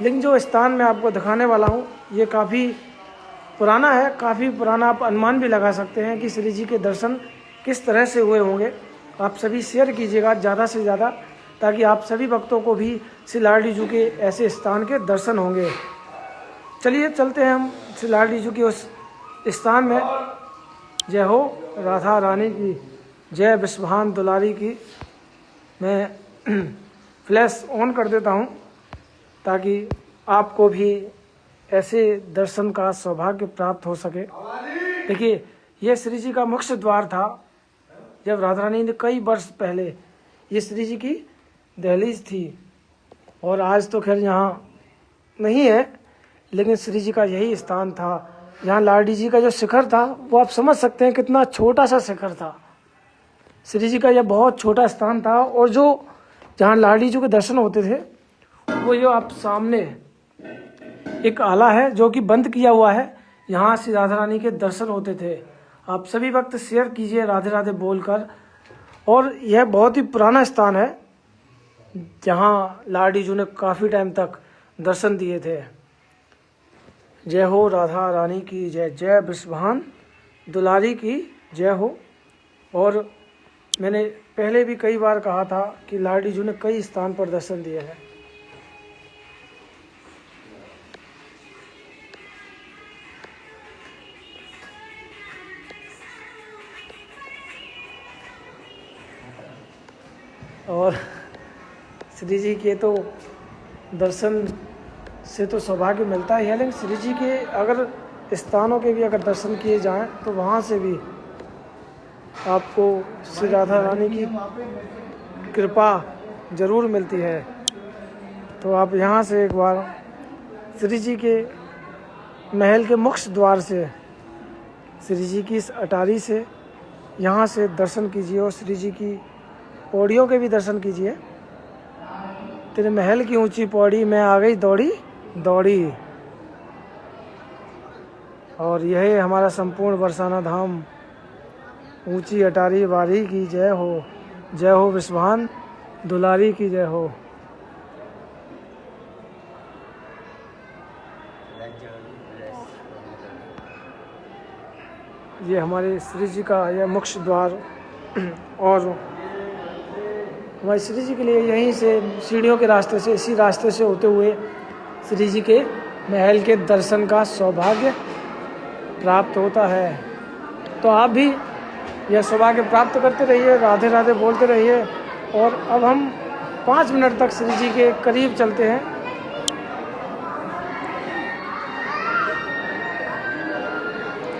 लेकिन जो स्थान मैं आपको दिखाने वाला हूँ ये काफ़ी पुराना है, काफ़ी पुराना। आप अनुमान भी लगा सकते हैं कि श्री जी के दर्शन किस तरह से हुए होंगे। आप सभी शेयर कीजिएगा ज़्यादा से ज़्यादा, ताकि आप सभी भक्तों को भी श्री लाडली जी के ऐसे स्थान के दर्शन होंगे। चलिए चलते हैं हम श्री लाडली जी के उस स्थान में। जय हो राधा रानी की, जय विश्वभान दुलारी की। मैं फ्लैश ऑन कर देता हूँ ताकि आपको भी ऐसे दर्शन का सौभाग्य प्राप्त हो सके। देखिए ये श्री जी का मुख्य द्वार था। जब राधा रानी ने कई वर्ष पहले, ये श्री जी की दहलीज थी और आज तो खैर यहाँ नहीं है, लेकिन श्री जी का यही स्थान था। यहाँ लाडी जी का जो शिखर था वो आप समझ सकते हैं कितना छोटा सा शिखर था। श्री जी का यह बहुत छोटा स्थान था, और जो जहाँ लाडी जी के दर्शन होते थे वो जो आप सामने एक आला है जो कि बंद किया हुआ है, यहाँ से राधा रानी के दर्शन होते थे। आप सभी वक्त शेयर कीजिए राधे राधे बोलकर। और यह बहुत ही पुराना स्थान है जहाँ लाडी जी ने काफ़ी टाइम तक दर्शन दिए थे। जय हो राधा रानी की जय, जय वृषभान दुलारी की जय हो। और मैंने पहले भी कई बार कहा था कि लाडी जी ने कई स्थान पर दर्शन दिए हैं। और श्री जी के तो दर्शन से तो सौभाग्य मिलता ही है, लेकिन श्री जी के अगर स्थानों के भी अगर दर्शन किए जाएं तो वहाँ से भी आपको श्री राधा रानी की कृपा जरूर मिलती है। तो आप यहाँ से एक बार श्री जी के महल के मुख्य द्वार से, श्री जी की इस अटारी से यहाँ से दर्शन कीजिए, और श्री जी की पौड़ियों के भी दर्शन कीजिए। तेरे महल की ऊंची पौड़ी में आ गई दौड़ी दौड़ी। और यह हमारा संपूर्ण बरसाना धाम, ऊंची अटारी वारी की जय हो, जय हो वृषभान दुलारी की जय हो। ये हमारे श्री जी का यह मुख्य द्वार, और हमारे श्री जी के लिए यहीं से सीढ़ियों के रास्ते से, इसी रास्ते से होते हुए श्री जी के महल के दर्शन का सौभाग्य प्राप्त होता है। तो आप भी यह सौभाग्य प्राप्त करते रहिए, राधे राधे बोलते रहिए। और अब हम 5 मिनट तक श्री जी के करीब चलते हैं।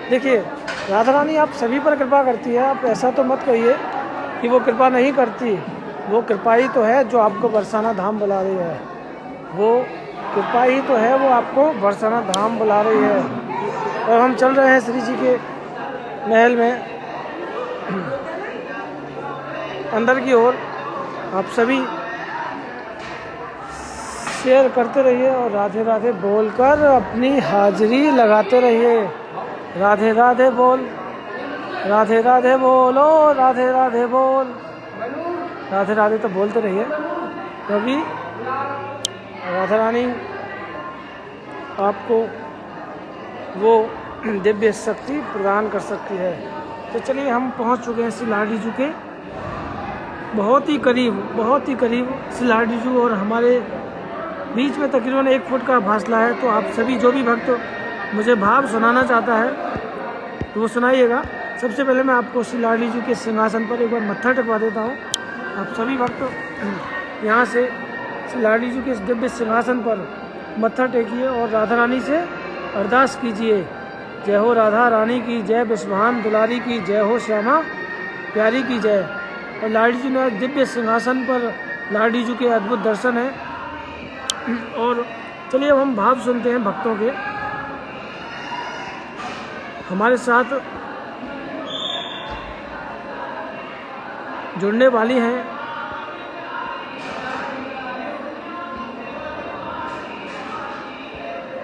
देखिए, राधा रानी आप सभी पर कृपा करती है। आप ऐसा तो मत कहिए कि वो कृपा नहीं करती। वो कृपा ही तो है जो आपको बरसाना धाम बुला रही है। वो कृपा ही तो है, वो आपको बरसाना धाम बुला रही है। और हम चल रहे हैं श्री जी के महल में अंदर की ओर। आप सभी शेयर करते रहिए और राधे राधे बोलकर अपनी हाजिरी लगाते रहिए। राधे राधे बोल, राधे राधे बोलो, राधे राधे बोल। राधे राधे तो बोलते रहिए, क्योंकि राधा रानी आपको वो दिव्य शक्ति प्रदान कर सकती है। तो चलिए, हम पहुंच चुके हैं श्री लाडी जी के बहुत ही करीब। श्री लाडी जी और हमारे बीच में तकरीबन 1 फुट का फासला है। तो आप सभी जो भी भक्त मुझे भाव सुनाना चाहता है तो वो सुनाइएगा। सबसे पहले मैं आपको श्री लाडी जी के सिंहासन पर एक बार मत्था टेकवा देता हूँ। आप सभी भक्त यहाँ से श्री लाडी जी के इस दिव्य सिंहासन पर मत्था टेकिए और राधा रानी से अरदास कीजिए। जय हो राधा रानी की जय, वृषभान दुलारी की जय हो, श्यामा प्यारी की जय। और लाडी जी ने दिव्य सिंहासन पर लाडी जी के अद्भुत दर्शन हैं। और चलिए, अब हम भाव सुनते हैं भक्तों के। हमारे साथ जुड़ने वाली हैं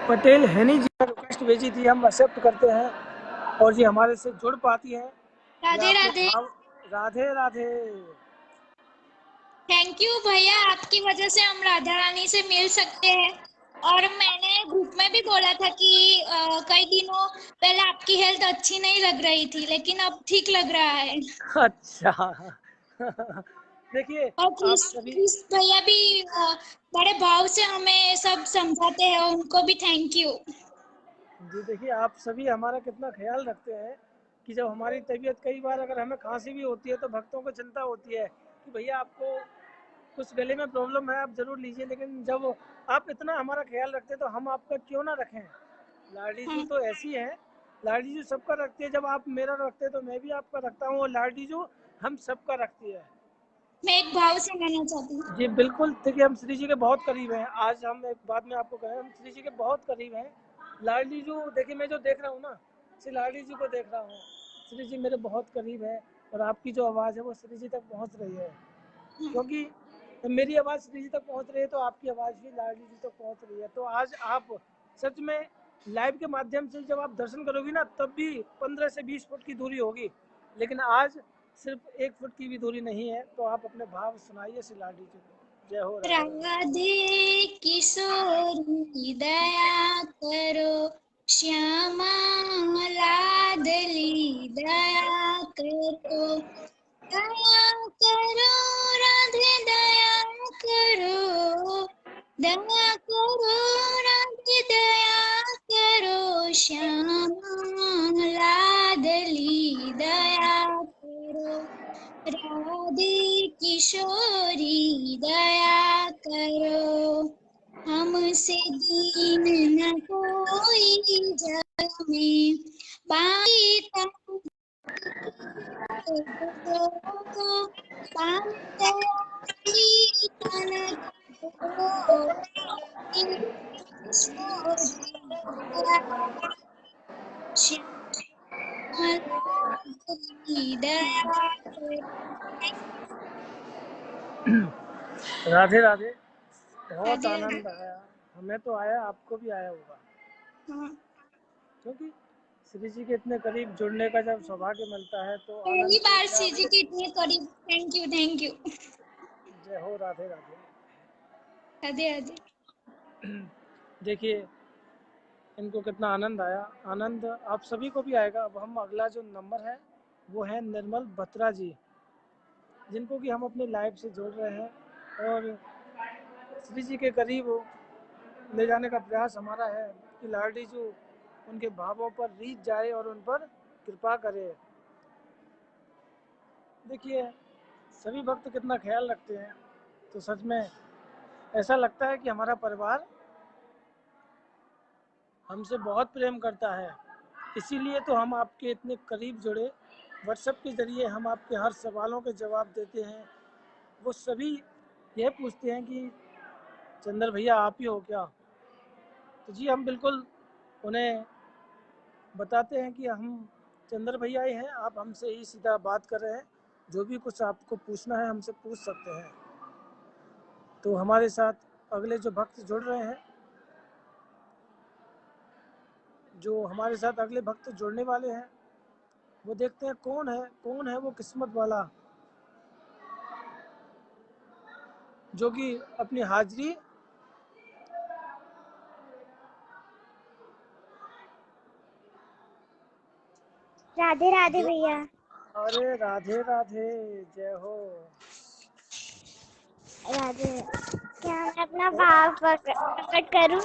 पटेल हैनी जी ने रिक्वेस्ट भेजी थी, हम एक्सेप्ट करते हैं और जी हमारे से जुड़ पाती हैं। राधे राधे। राधे राधे। थैंक यू भैया, आपकी वजह से हम राधा रानी से मिल सकते हैं। और मैंने ग्रुप में भी बोला था कि कई दिनों पहले आपकी हेल्थ अच्छी नहीं लग रही थी, लेकिन अब ठीक लग रहा है। अच्छा देखिए, और आप सभी क्रिस भैया भी बड़े भाव से हमें सब समझाते हैं, उनको भी थैंक यू। जी, देखिए आप सभी हमारा कितना ख्याल रखते हैं कि जब हमारी तबीयत, कई बार अगर हमें खांसी भी होती है तो भक्तों को चिंता होती है कि भैया आपको कुछ गले में प्रॉब्लम है, आप जरूर लीजिए। लेकिन जब आप इतना हमारा ख्याल रखते हैं तो हम आपका क्यों ना रखें। लाडी जी तो ऐसी है, लाडी जी सबका रखती है। जब आप मेरा रखते हैं तो मैं भी आपका रखता हूँ, और लाडी जी हम सबका रखती है। मैं एक भाव से कहना चाहती हूँ। जी बिल्कुल, देखिए हम श्री जी के बहुत करीब हैं। आज हम एक बात में आपको कहें, हम श्री जी के बहुत करीब हैं। लाडली जी, देखिए मैं जो देख रहा हूँ ना, श्री लाडली जी को देख रहा हूँ। श्री जी मेरे बहुत करीब है और आपकी जो आवाज़ है वो श्री जी तक पहुँच रही है, क्योंकि मेरी आवाज़ श्री जी तक पहुँच रही है तो आपकी आवाज़ भी लाडली जी तक पहुँच रही है। तो आज आप सच में लाइव के माध्यम से जब आप दर्शन करोगी ना, तब भी 15 से 20 फुट की दूरी होगी, लेकिन आज सिर्फ 1 फुट की भी दूरी नहीं है। तो आप अपने भाव सुनाइए श्री लाडली जी को। जय हो राधे राधे। राधे किशोरी दया करो, श्यामा लाडली दया करो, दया करो राधे दया करो, दया करो राधे दया करो, श्यामा लाडली दया करो, राधे किशोरी दया करो, हमसे दीन न कोई जग में, पाई तन को, पाई दयाली तन को, किशोरी दया श्यामला दया करो। राधे राधे। बहुत राधे राधे। आनंद आया, हमें तो आया, आपको भी आया होगा, हाँ, क्योंकि श्री जी के इतने करीब जुड़ने का जब सौभाग्य मिलता है तो पहली आनंद तो बार क्या सीजी हो। के इतने करीब। Thank you, thank you. जय हो राधे राधे। राधे राधे। देखिए इनको कितना आनंद आया, आनंद आप सभी को भी आएगा। अब हम अगला जो नंबर है वो है निर्मल बत्रा जी, जिनको कि हम अपनी लाइफ से जोड़ रहे हैं और श्री जी के करीब ले जाने का प्रयास हमारा है कि लाडली जी उनके भावों पर रीझ जाए और उन पर कृपा करे। देखिए सभी भक्त कितना ख्याल रखते हैं, तो सच में ऐसा लगता है कि हमारा परिवार हमसे बहुत प्रेम करता है। इसीलिए तो हम आपके इतने करीब जुड़े। व्हाट्सएप के ज़रिए हम आपके हर सवालों के जवाब देते हैं। वो सभी यह पूछते हैं कि चंदर भैया आप ही हो क्या? तो जी हम बिल्कुल उन्हें बताते हैं कि हम चंदर भैया ही हैं, आप हमसे ही सीधा बात कर रहे हैं, जो भी कुछ आपको पूछना है हमसे पूछ सकते हैं। तो हमारे साथ अगले जो भक्त जुड़ रहे हैं, जो हमारे साथ अगले भक्त जुड़ने वाले हैं, वो देखते हैं कौन है वो किस्मत वाला जो कि अपनी हाजिरी राधे राधे जो। भैया। अरे राधे राधे, जय हो। राधे। क्या मैं अपना भाव प्रकट करूं?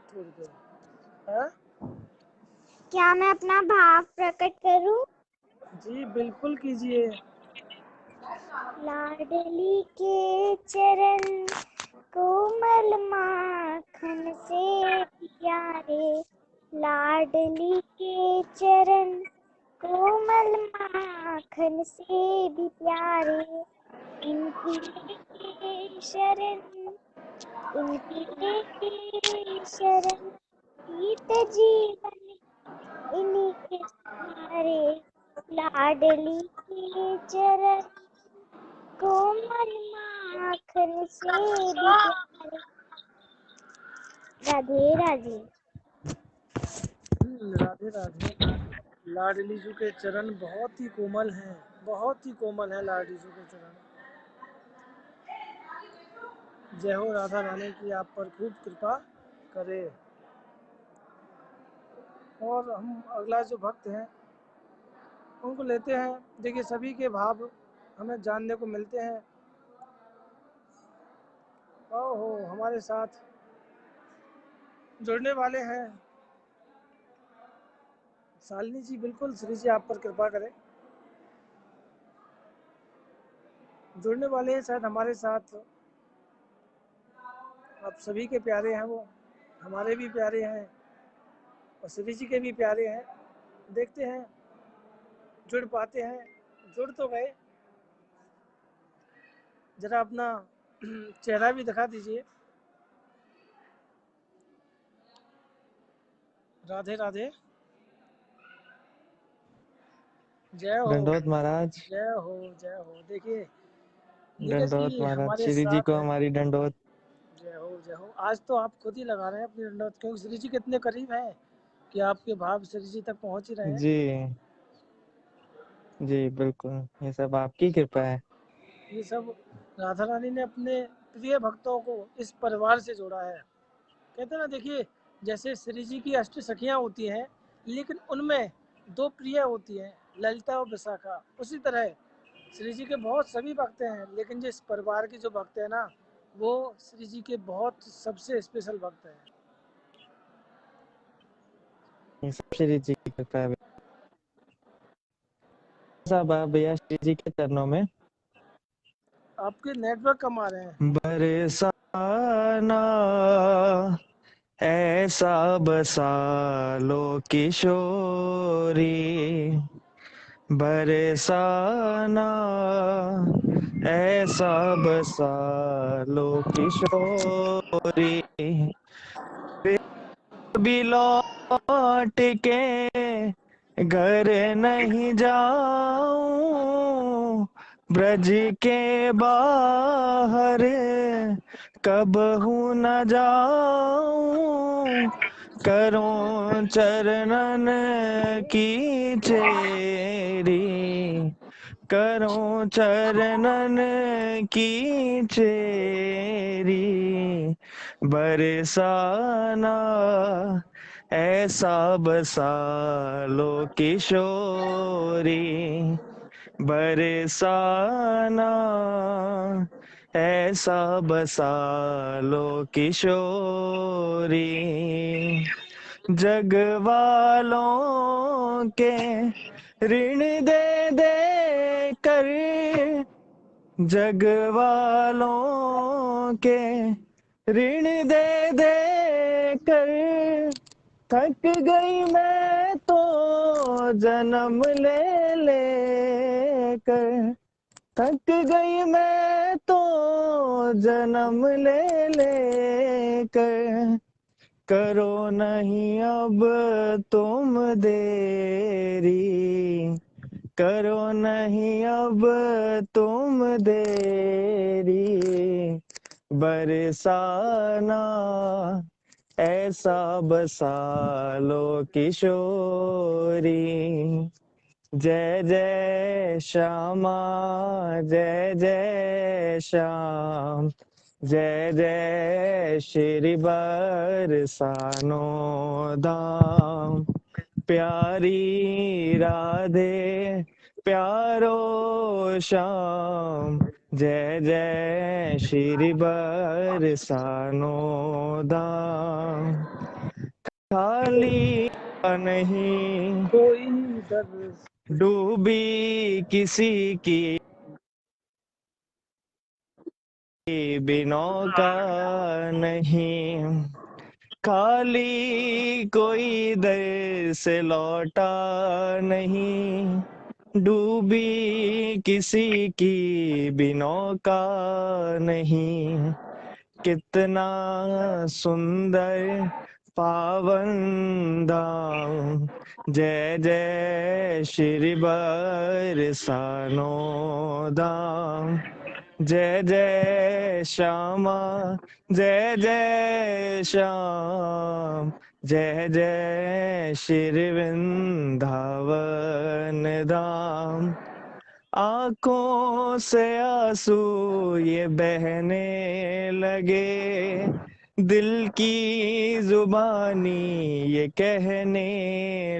थोड़ी देर हाँ? क्या मैं अपना भाव प्रकट करूं? जी बिल्कुल कीजिए। लाडली के चरण कोमल माखन से प्यारे, लाडली के चरण कोमल माखन से भी प्यारे, इनकी लेके शरण, इनकी लेके शरण, जीत जीवन इन्हीं के सहारे, लाडली के चरण कोमल माखन से भी प्यारे। राधे राधे। राधे राधे। लाडली जी के चरण बहुत ही कोमल हैं, बहुत ही कोमल है लाडली जी के चरण। जय हो राधा रानी की आप पर खूब कृपा करे। और हम अगला जो भक्त हैं उनको लेते हैं। देखिए सभी के भाव हमें जानने को मिलते हैं। ओहो हमारे साथ जुड़ने वाले हैं शालिनी जी, बिल्कुल श्री जी आप पर कृपा करें। जुड़ने वाले हैं शायद हमारे साथ। आप सभी के प्यारे हैं, वो हमारे भी प्यारे हैं और श्री जी के भी प्यारे हैं। देखते हैं जुड़ पाते हैं। जुड़ तो गए, जरा अपना चेहरा भी दिखा दीजिए। राधे राधे। जय हो। दंडोत महाराज। जय हो जय हो। देखिए नीरज दंडोत जी महाराज, हमारे श्री जी साथ को हैं। हमारी दंडोत। जय हो जय हो। आज तो आप खुद ही लगा रहे हैं अपनी दंडवत, क्योंकि श्री जी कितने करीब हैं कि आपके भाव श्री जी तक पहुंच ही रहे हैं। जी जी बिल्कुल, ये सब आपकी कृपा है। ये सब राधा रानी ने अपने प्रिय भक्तों को इस परिवार से जोड़ा है। कहते हैं ना, देखिए जैसे श्री जी की अष्ट सखियां होती हैं, लेकिन उनमें दो प्रिय होती हैं, ललिता और विशाखा। उसी तरह श्री जी के बहुत सभी भक्त हैं, लेकिन जिस परिवार के जो भक्त हैं ना, वो श्री जी के बहुत सबसे स्पेशल भक्त हैं। ये सब श्री जी की कृपा है। सब आप भैया श्री जी के चरणों में। आपके नेटवर्क कम आ रहे हैं। बरसाना ऐसा बसा लो किशोरी, बरसाना ऐसा बसा लो किशोरी, भी लौट के घर नहीं जाऊं, ब्रज के बाहर कब हूँ न जाऊं, करूं चरणन की चेरी, करूं चरणन की चेरी, बरसाना ऐसा बसा लो किशोरी, बरसाना ऐसा बसा लो किशोरी, जग वालों के ऋण दे दे कर, जग वालों के ऋण दे दे कर, थक गई मैं तो जन्म ले ले कर, थक गई मैं तो जन्म ले ले कर, करो नहीं अब तुम देरी, करो नहीं अब तुम देरी, बरसाना ऐसा बसा लो किशोरी, जय जय श्यामा, जय जय श्याम, जय जय श्री बरसानो धाम, प्यारी राधे प्यारो श्याम, जय जय श्री बरसानो धाम, खाली नहीं कोई दर डूबी किसी की बिनों का नहीं, खाली कोई दर से लौटा नहीं, डूबी किसी की बिनों का नहीं, कितना सुंदर पावन धाम, जय जय श्री बरसानो धाम, जय जय श्यामा, जय जय श्याम, जय जय श्री वृंदावन धाम, आंखों से आंसू ये बहने लगे, दिल की जुबानी ये कहने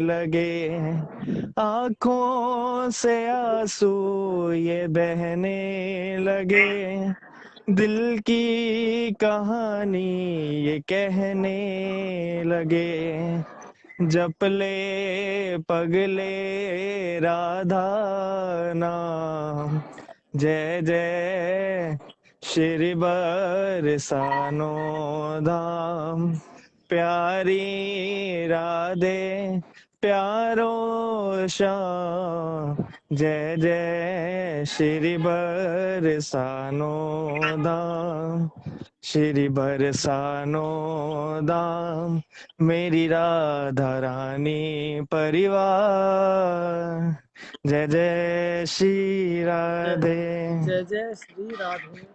लगे, आंखों से आंसू ये बहने लगे, दिल की कहानी ये कहने लगे, जप ले पगले राधा नाम, जय जय श्री बरसानो धाम, प्यारी राधे प्यारो श्याम, जय जय श्री बरसानो दाम, श्री बरसानो दाम, मेरी राधा रानी परिवार। जय जय श्री राधे। जय जय श्री राधे।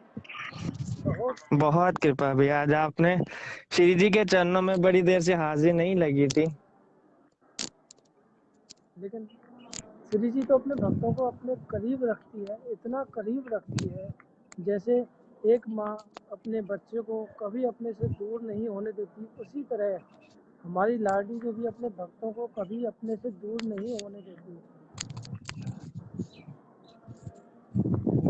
बहुत बहुत कृपा भैया, आज आपने श्री जी के चरणों में बड़ी देर से हाजिर नहीं लगी थी। लेकिन श्री जी तो अपने भक्तों को अपने करीब रखती है, इतना करीब रखती है जैसे एक माँ अपने बच्चे को कभी अपने से दूर नहीं होने देती, उसी तरह हमारी लाडली जो भी अपने भक्तों को कभी अपने से दूर नहीं होने देती।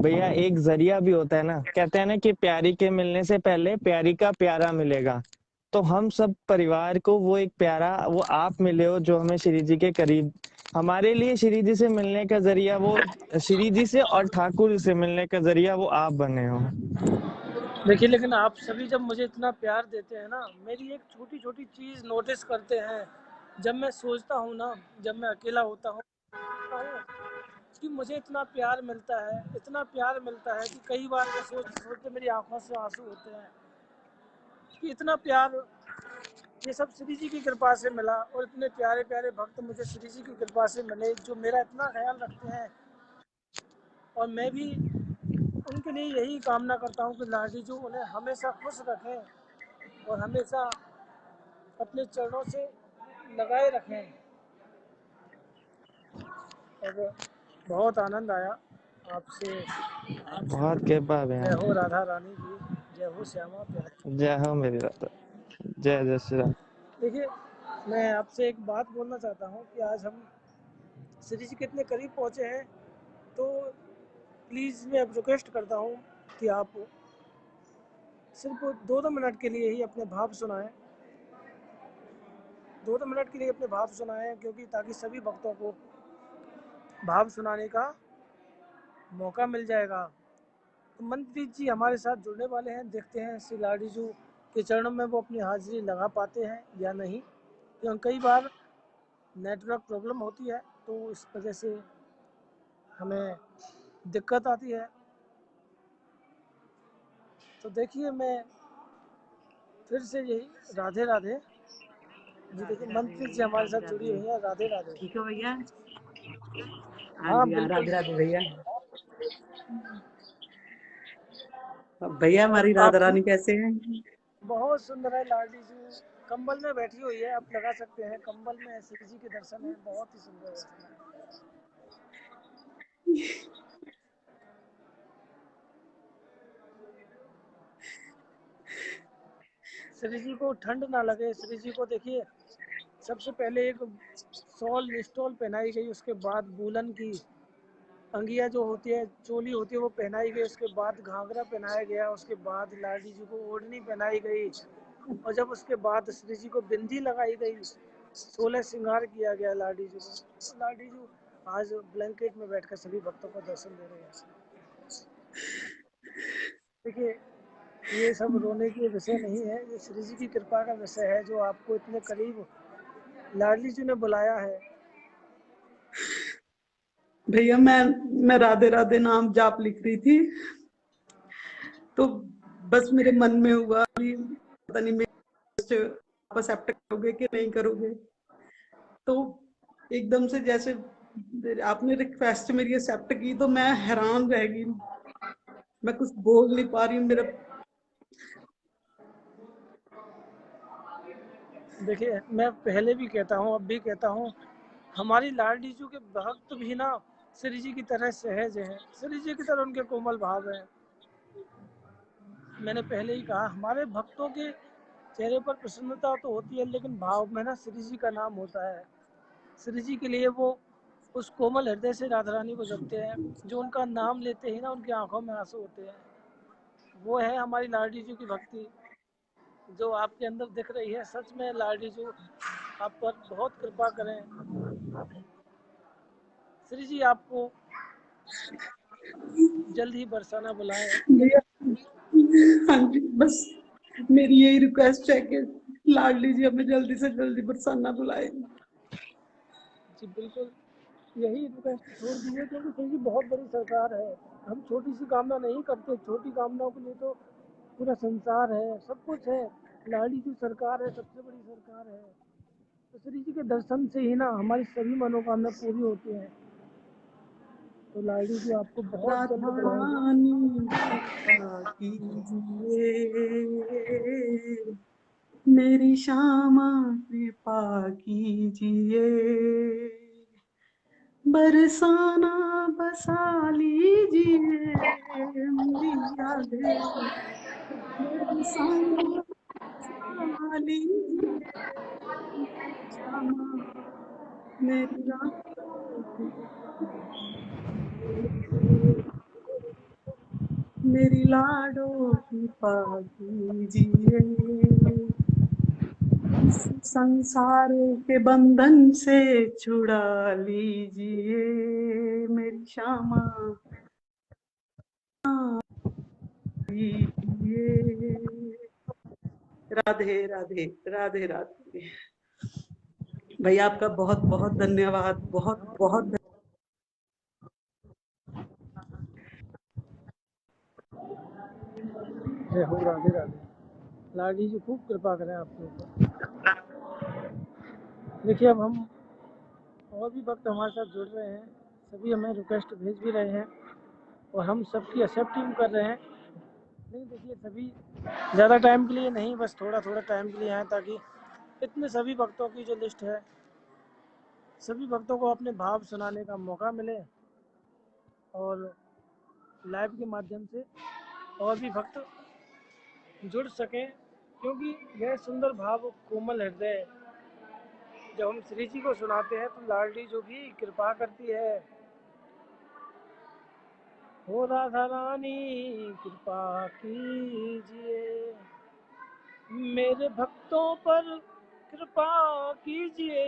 भैया एक जरिया भी होता है ना, कहते हैं ना कि प्यारी के मिलने से पहले प्यारी का प्यारा मिलेगा। तो हम सब परिवार को वो एक प्यारा, वो आप मिले हो जो हमें श्री जी के करीब, हमारे लिए श्री जी से मिलने का जरिया वो श्री जी से और ठाकुर से मिलने का जरिया वो आप बने हो। देखिए, लेकिन आप सभी जब मुझे इतना प्यार देते हैं ना, मेरी एक छोटी छोटी चीज़ नोटिस करते हैं। जब मैं सोचता हूँ ना, जब मैं अकेला होता हूँ कि मुझे इतना प्यार मिलता है, इतना प्यार मिलता है कि कई बार मैं सोचते सोचते मेरी आंखों से आंसू होते हैं कि इतना प्यार ये सब श्री जी की कृपा से मिला, और इतने प्यारे प्यारे भक्त मुझे श्री जी की कृपा से मिले जो मेरा इतना ख्याल रखते हैं। और मैं भी उनके लिए यही कामना करता हूँ कि लाडी जो उन्हें हमेशा खुश रखें और हमेशा अपने चरणों से लगाए रखें। और बहुत आनंद आया आपसे। बहुत कृपा जय भैया। हो राधा रानी की, जय हो श्यामा प्यारी। जय हो मेरी राधा। जय जय श्री राम। देखिए, मैं आपसे एक बात बोलना चाहता हूँ कि आज हम श्री जी कितने करीब पहुँचे हैं, तो प्लीज़ मैं अब रिक्वेस्ट करता हूँ कि आप सिर्फ 2-2 मिनट के लिए ही अपने भाव सुनाएं, 2-2 मिनट के लिए अपने भाव सुनाएं, क्योंकि ताकि सभी भक्तों को भाव सुनाने का मौका मिल जाएगा। तो मनप्रीत जी हमारे साथ जुड़ने वाले हैं, देखते हैं श्री लाडी जी के चरणों में वो अपनी हाजिरी लगा पाते हैं या नहीं, क्योंकि कई बार नेटवर्क प्रॉब्लम होती है तो इस वजह से हमें दिक्कत आती है। तो देखिए, मैं फिर से यही राधे राधे जी। देखिए, मनप्रीत जी हमारे साथ जुड़ी हुई हैं। राधे राधे। ठीक है भैया। हाँ हाँ जी, हाँ, बिल्कुल। राधे राधे भैया। भैया हमारी राधा आपकी रानी कैसे हैं? बहुत सुंदर है लाडली जी, कंबल में बैठी हुई है, आप लगा सकते हैं, कंबल में श्री जी के दर्शन है, बहुत ही सुंदर है। श्री जी को ठंड ना लगे, श्री जी को देखिए सबसे पहले एक शॉल स्टॉल पहनाई गई, उसके बाद बुलन की अंगिया जो होती है, चोली होती है, वो पहनाई गई, उसके बाद घाघरा पहनाया गया, उसके बाद लाडी जी को ओढ़नी पहनाई गई, और जब उसके बाद श्री जी को बिंदी लगाई गई, 16 श्रृंगार किया गया लाडी जी को। लाडी जी आज ब्लैंकेट में बैठकर सभी भक्तों को दर्शन दे रहे हैं। देखिए, ये सब रोने के विषय नहीं है, ये श्री जी की कृपा का विषय है, जो आपको इतने करीब लाडली जी ने बुलाया है। भैया मैं राधे राधे नाम जाप लिख रही थी, तो बस मेरे मन में हुआ कि पता नहीं मेरे आप एक्सेप्ट करोगे कि नहीं करोगे। तो एकदम से जैसे आपने रिक्वेस्ट मेरी एक्सेप्ट की तो मैं हैरान रह गई, मैं कुछ बोल नहीं पा रही हूँ। मेरा देखिए, मैं पहले भी कहता हूँ, अब भी कहता हूँ, हमारी लाडली जी के भक्त भी ना श्री जी की तरह सहज हैं, श्री जी की तरह उनके कोमल भाव हैं। मैंने पहले ही कहा, हमारे भक्तों के चेहरे पर प्रसन्नता तो होती है, लेकिन भाव में ना श्री जी का नाम होता है। श्री जी के लिए वो उस कोमल हृदय से राधा रानी को जपते हैं, जो उनका नाम लेते ही ना उनकी आंखों में आंसू होते हैं। वो है हमारी लाडली जी की भक्ति, जो आपके अंदर दिख रही है। सच में लाडली जी आप पर बहुत कृपा करें, श्री जी आपको जल्द ही बरसाना बुलाएं। भैया, हाँ जी, बस मेरी यही रिक्वेस्ट है कि लाडली जी हमें जल्दी से जल्दी बरसाना बुलाए। जी बिल्कुल, यही रिक्वेस्ट छोड़ दीजिए, क्योंकि फिर भी बहुत बड़ी सरकार है। हम छोटी सी कामना नहीं करते, छोटी कामनाओं के लिए तो पूरा संसार है, सब कुछ है। लाड़ी की सरकार है, सबसे बड़ी सरकार है। तो श्री जी के दर्शन से ही ना हमारी सभी मनोकामना पूरी होती हैं। तो लाड़ी जी आपको बहुत जल्द राधा बुलाएंगे। रानी कृपा कीजिए, मेरी श्यामा कृपा कीजिए, बरसाना बसा लीजिए मेरी राधे, बरसाना बसा लीजिए श्यामा मेरी राधे, मेरी लाडो कृपा कीजिए, इस संसार के बंधन से छुड़ा लीजिए मेरी श्यामा कीजिए। राधे राधे राधे राधे। भैया आपका बहुत बहुत धन्यवाद, बहुत बहुत जय हो, राधे राधे। लाड़ी जी खूब कृपा करें आपके ऊपर। देखिए, अब हम और भी भक्त हमारे साथ जुड़ रहे हैं, सभी हमें रिक्वेस्ट भेज भी रहे हैं और हम सबकी एक्सेप्ट भी कर रहे हैं। नहीं, देखिए, सभी ज़्यादा टाइम के लिए नहीं, बस थोड़ा थोड़ा टाइम के लिए आए, ताकि इतने सभी भक्तों की जो लिस्ट है, सभी भक्तों को अपने भाव सुनाने का मौका मिले और लाइव के माध्यम से और भी भक्त जुड़ सकें। क्योंकि यह सुंदर भाव, कोमल हृदय, जब हम श्री जी को सुनाते हैं तो लाडली जो भी कृपा करती है, हो राधा रानी कृपा कीजिए, मेरे भक्तों पर कृपा कीजिए,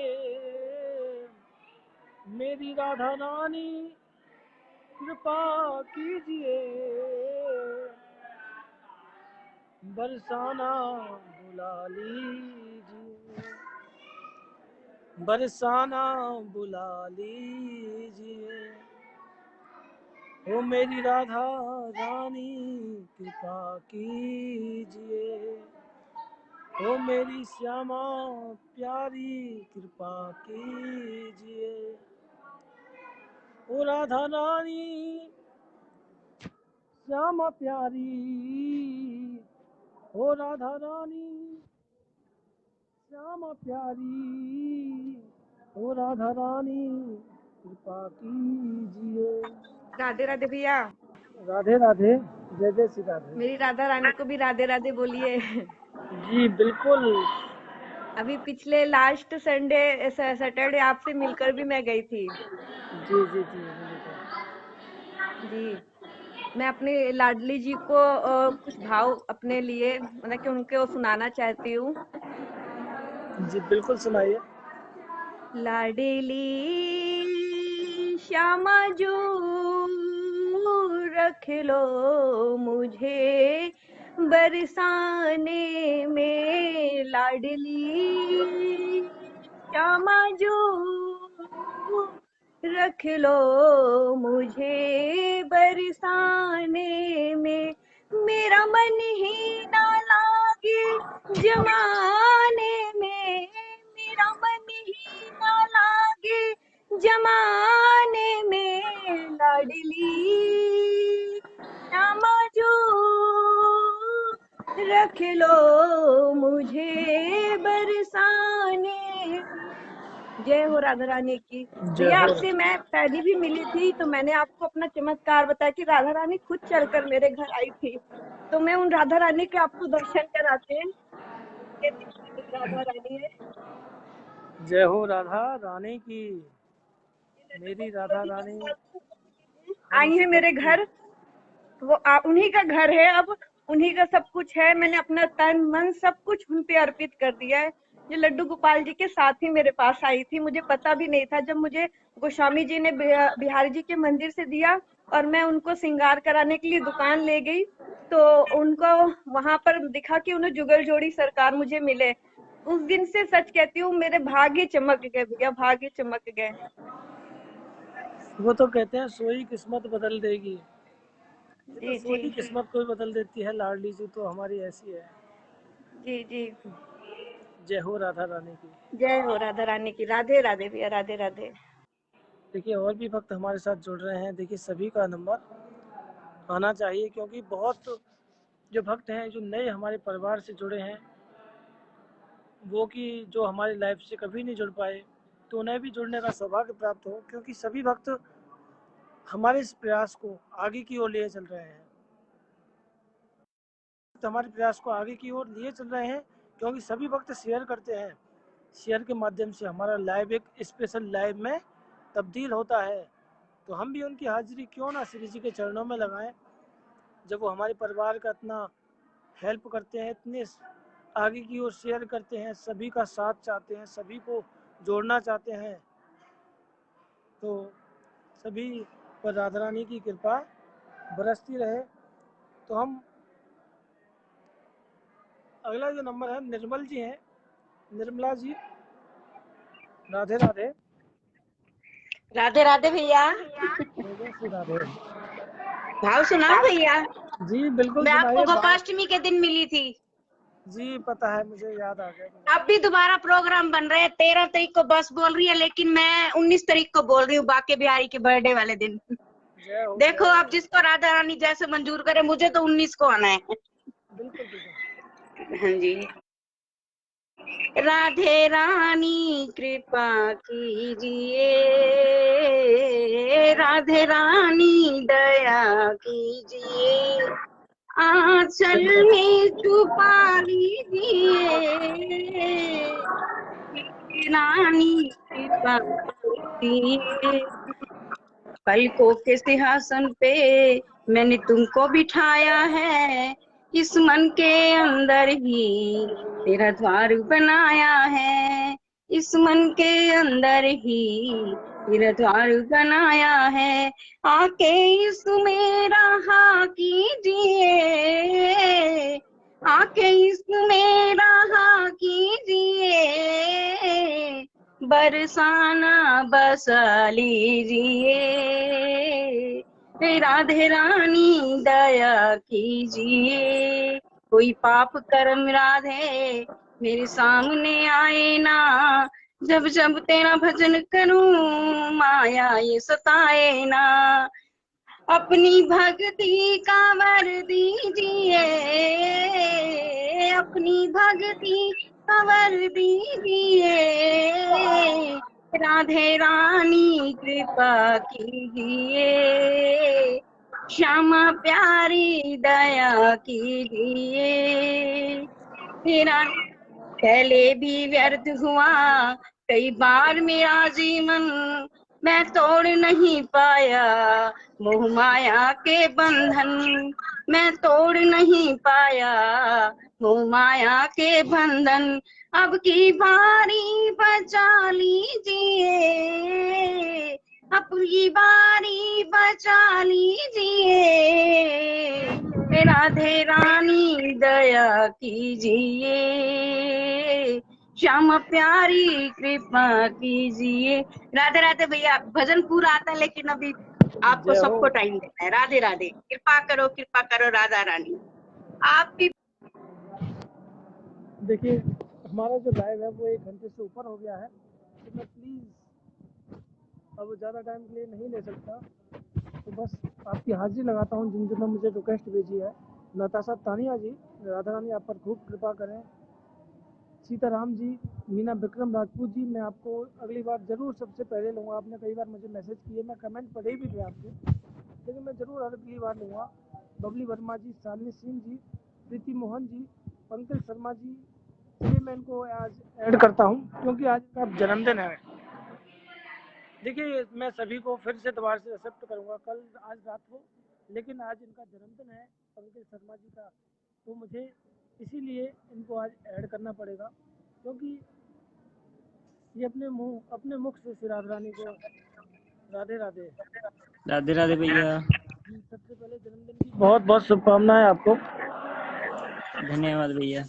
मेरी राधा रानी कृपा कीजिए, बरसाना बुला लीजिए, बरसाना बुला लीजिए, ओ मेरी राधा रानी कृपा कीजिए, ओ मेरी श्यामा प्यारी कृपा कीजिए, ओ राधा रानी श्यामा प्यारी, ओ राधा रानी श्यामा प्यारी, ओ राधा रानी कृपा कीजिए। राधे राधे भैया। राधे राधे। जय जय श्री राधे। मेरी राधा रानी को भी राधे राधे बोलिए। जी बिल्कुल। अभी पिछले लास्ट संडे सैटरडे आपसे मिलकर भी मैं गई थी। जी जी जी बिल्कुल। जी, मैं अपनी लाडली जी को कुछ भाव अपने लिए मतलब कि उनको सुनाना चाहती हूँ। जी बिल्कुल सुनाइए। लाडली श्यामा जो रख लो मुझे बरसाने में, लाडली श्यामा जो रख लो मुझे बरसाने में, मेरा मन ही ना लागे जमाने में, मेरा मन ही ना लागे जमाने में, लाडली श्यामा जो रख लो मुझे बरसाने में। जय हो राधा रानी की। जय भैया हो। आपसे मैं पहले भी मिली थी तो मैंने आपको अपना चमत्कार बताया कि राधा रानी खुद चलकर मेरे घर आई थी, तो मैं उन राधा रानी के आपको दर्शन कराते हैं। ये देखिए राधा रानी है। जय हो राधा रानी की। ये लड्डू मेरी गोपाल राधा जी के रानी साथ हम आई है मेरे सबकी। घर। वो उन्हीं का घर है अब, उन्हीं का सब कुछ है। मैंने अपना तन मन सब कुछ उन पे अर्पित कर दिया है। ये लड्डू गोपाल जी के साथ ही मेरे पास आई थी, मुझे पता भी नहीं था। जब मुझे गोस्वामी जी ने बिहारी जी के मंदिर से दिया और मैं उनको श्रृंगार कराने के लिए दुकान ले गई, तो उनको वहां पर दिखा कि उन्हें जुगल जोड़ी सरकार मुझे मिले। उस दिन से सच कहती हूँ मेरे भाग्य चमक गए भैया, भाग्य चमक गए। वो तो कहते हैं सोई किस्मत बदल देगी, ये तो जी जी सोई किस्मत को ही बदल देती है। लाडली जी तो हमारी ऐसी है। जी जी। जय हो राधा रानी की। जय हो राधा रानी की। राधे राधे भैया, राधे राधे। देखिए और भी भक्त हमारे साथ जुड़ रहे हैं। देखिए सभी का नंबर आना चाहिए, क्योंकि बहुत जो भक्त हैं जो नए हमारे परिवार से जुड़े हैं, वो कि जो हमारी लाइफ से कभी नहीं जुड़ पाए, तो उन्हें भी जुड़ने का सौभाग्य प्राप्त हो, क्योंकि सभी भक्त हमारे इस प्रयास को आगे की ओर लिए चल रहे हैं। तो हमारे प्रयास को आगे की ओर लिए चल रहे हैं, क्योंकि सभी भक्त शेयर करते हैं। शेयर के माध्यम से हमारा लाइव एक स्पेशल लाइव में तब्दील होता है। तो हम भी उनकी हाजिरी क्यों ना श्री जी के चरणों में लगाएं, जब वो हमारे परिवार का इतना हेल्प करते हैं, इतने आगे की ओर शेयर करते हैं, सभी का साथ चाहते हैं, सभी को जोड़ना चाहते हैं। तो सभी पर राधा रानी की कृपा बरसती रहे। तो हम अगला जो नंबर है निर्मल जी हैं, निर्मला जी, राधे राधे। राधे राधे भैया। जय जय श्री राधे। भाव सुनाओ भैया। जी बिल्कुल मैं आपको सुनाइए बात। गोपाष्टमी के दिन मिली थी। जी पता है, मुझे याद आ गया। अब भी दोबारा प्रोग्राम बन रहे हैं। 13 तारीख को बस बोल रही है, लेकिन मैं 19 तारीख को बोल रही हूँ, बाके बिहारी के बर्थडे वाले दिन। जय हो, देखो जय हो। अब जिसको राधा रानी जैसे मंजूर करे, मुझे तो 19 को आना है। बिल्कुल बिल्कुल। हाँ जी। राधे रानी कृपा कीजिए, राधे रानी दया कीजिए, आंचल में छुपा लीजिए, रानी कृपा कीजिए। पलकों के सिंहासन पे मैंने तुमको बिठाया है, इस मन के अंदर ही तेरा द्वार बनाया है, इस मन के अंदर ही तेरा द्वार बनाया है। आके इसमें रहा कीजिए, आके इसमें रहा कीजिए, बरसाना बसा लीजिए, राधे रानी दया कीजिए। कोई पाप कर्म राधे मेरे सामने आए ना, जब जब तेरा भजन करूं माया ये सताए ना। अपनी भक्ति का वर दीजिए, अपनी भक्ति का वर दीजिए, राधे रानी कृपा कीजिए, श्यामा प्यारी दया कीजिए। तेरा पहले भी व्यर्थ हुआ कई बार मेरा जीवन, मैं तोड़ नहीं पाया मोह माया के बंधन, मैं तोड़ नहीं पाया मोह माया के बंधन। अब की बारी बचा लीजिए, अब की बारी बचा लीजिए, राधे रानी दया कीजिए, श्याम प्यारी कृपा कीजिए। राधे राधे भैया। भजन पूरा आता है, लेकिन अभी आपको जय हो। सबको टाइम देना है। राधे राधे। कृपा करो राधा रानी। आप भी देखिए हमारा जो लाइव है वो 1 घंटे से ऊपर हो गया है, तो मैं प्लीज़ अब ज़्यादा टाइम के लिए नहीं ले सकता। तो बस आपकी हाजिरी लगाता हूँ जिन जिन्होंने मुझे रिक्वेस्ट भेजी है। नताशा तानिया जी, राधा रानी आप पर खूब कृपा करें। सीताराम जी, मीना विक्रम राजपूत जी, मैं आपको अगली बार ज़रूर सबसे पहले लूँगा। आपने कई बार मुझे मैसेज किए, मैं कमेंट पढ़े भी थे आपके, लेकिन मैं ज़रूर अगली बार लूँगा। बबली वर्मा जी, शालिनी सिंह जी, प्रीति मोहन जी, पंकज शर्मा जी, चलिए मैं इनको आज ऐड करता हूँ, क्योंकि आज का जन्मदिन है। देखिए मैं सभी को फिर से दोबारा से एक्सेप्ट करूँगा कल आज रात को, लेकिन आज इनका जन्मदिन है पंकज शर्मा जी का, तो मुझे इसीलिए इनको आज ऐड करना पड़ेगा, क्योंकि ये अपने मुख से श्री राधा रानी को राधे राधे। राधे राधे भैया। सबसे पहले जन्मदिन की बहुत बहुत शुभकामनाएं आपको। धन्यवाद भैया।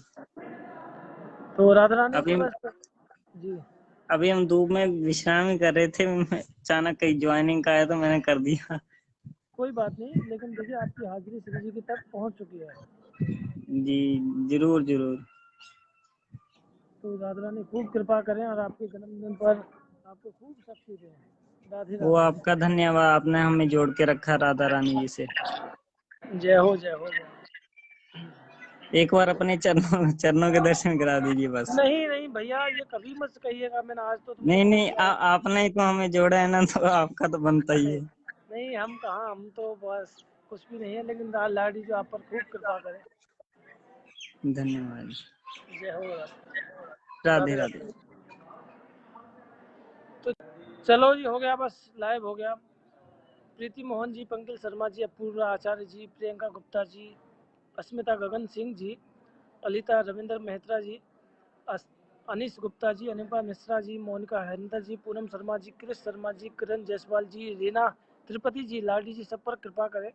तो राधा रानी अभी को बस जी अभी हम धूप में विश्राम ही कर रहे थे, अचानक कहीं ज्वाइनिंग का आया तो मैंने कर दिया। कोई बात नहीं, लेकिन देखिए आपकी हाजिरी श्री जी की तक पहुंच चुकी है। जी जरूर जरूर। तो राधा रानी खूब कृपा करें और आपके जन्मदिन पर आपको खूब शक्ति दें। राधे वो राधे। आपका धन्यवाद, आपने हमें जोड़ के रखा राधा रानी जी से। जय हो जय हो जय हो। एक बार अपने चरणों चरणों के दर्शन करा दीजिए बस। नहीं नहीं भैया, ये कभी मत कहिएगा, मैंने आज तो तुमको नहीं बोल नहीं, दिया है। आपने ही तो हमें जोड़ा है ना, तो आपका तो बनता ही है। नहीं हम कहाँ, हम तो बस कुछ भी नहीं है, लेकिन लाडी जो आप पर खूब कृपा करे। धन्यवाद। जय हो राधे राधे राधे। राधे। तो चलो जी, हो गया, बस लाइव हो गया। प्रीति मोहन जी, पंकज शर्मा जी, अपूर्वा आचार्य जी, प्रियंका गुप्ता जी, अस्मिता गगन सिंह जी, अलिता रविंद्र मेहत्रा जी, अनिश गुप्ता जी, अनिपा मिश्रा जी, मोनिका हरिंदर जी, पूनम शर्मा जी, कृष शर्मा जी, किरण जायसवाल जी, रीना त्रिपति जी, लाडी जी, सब पर कृपा करें।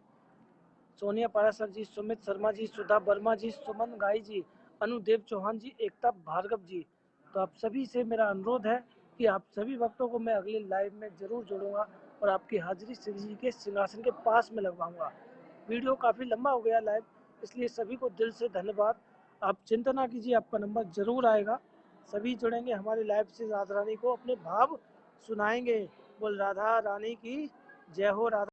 सोनिया पारासर जी, सुमित शर्मा जी, सुधा वर्मा जी, सुमन गाई जी, अनुदेव चौहान जी, एकता भार्गव जी। तो आप सभी से मेरा अनुरोध है कि आप सभी भक्तों को मैं अगले लाइव में जरूर जोड़ूंगा और आपकी हाजिरी श्री जी के सिंहासन के पास में लगवाऊंगा। वीडियो काफ़ी लंबा हो गया लाइव, इसलिए सभी को दिल से धन्यवाद। आप चिंता ना कीजिए, आपका नंबर जरूर आएगा। सभी जुड़ेंगे हमारे लाइव से, राधा रानी को अपने भाव सुनाएंगे। बोल राधा रानी की जय हो। राधा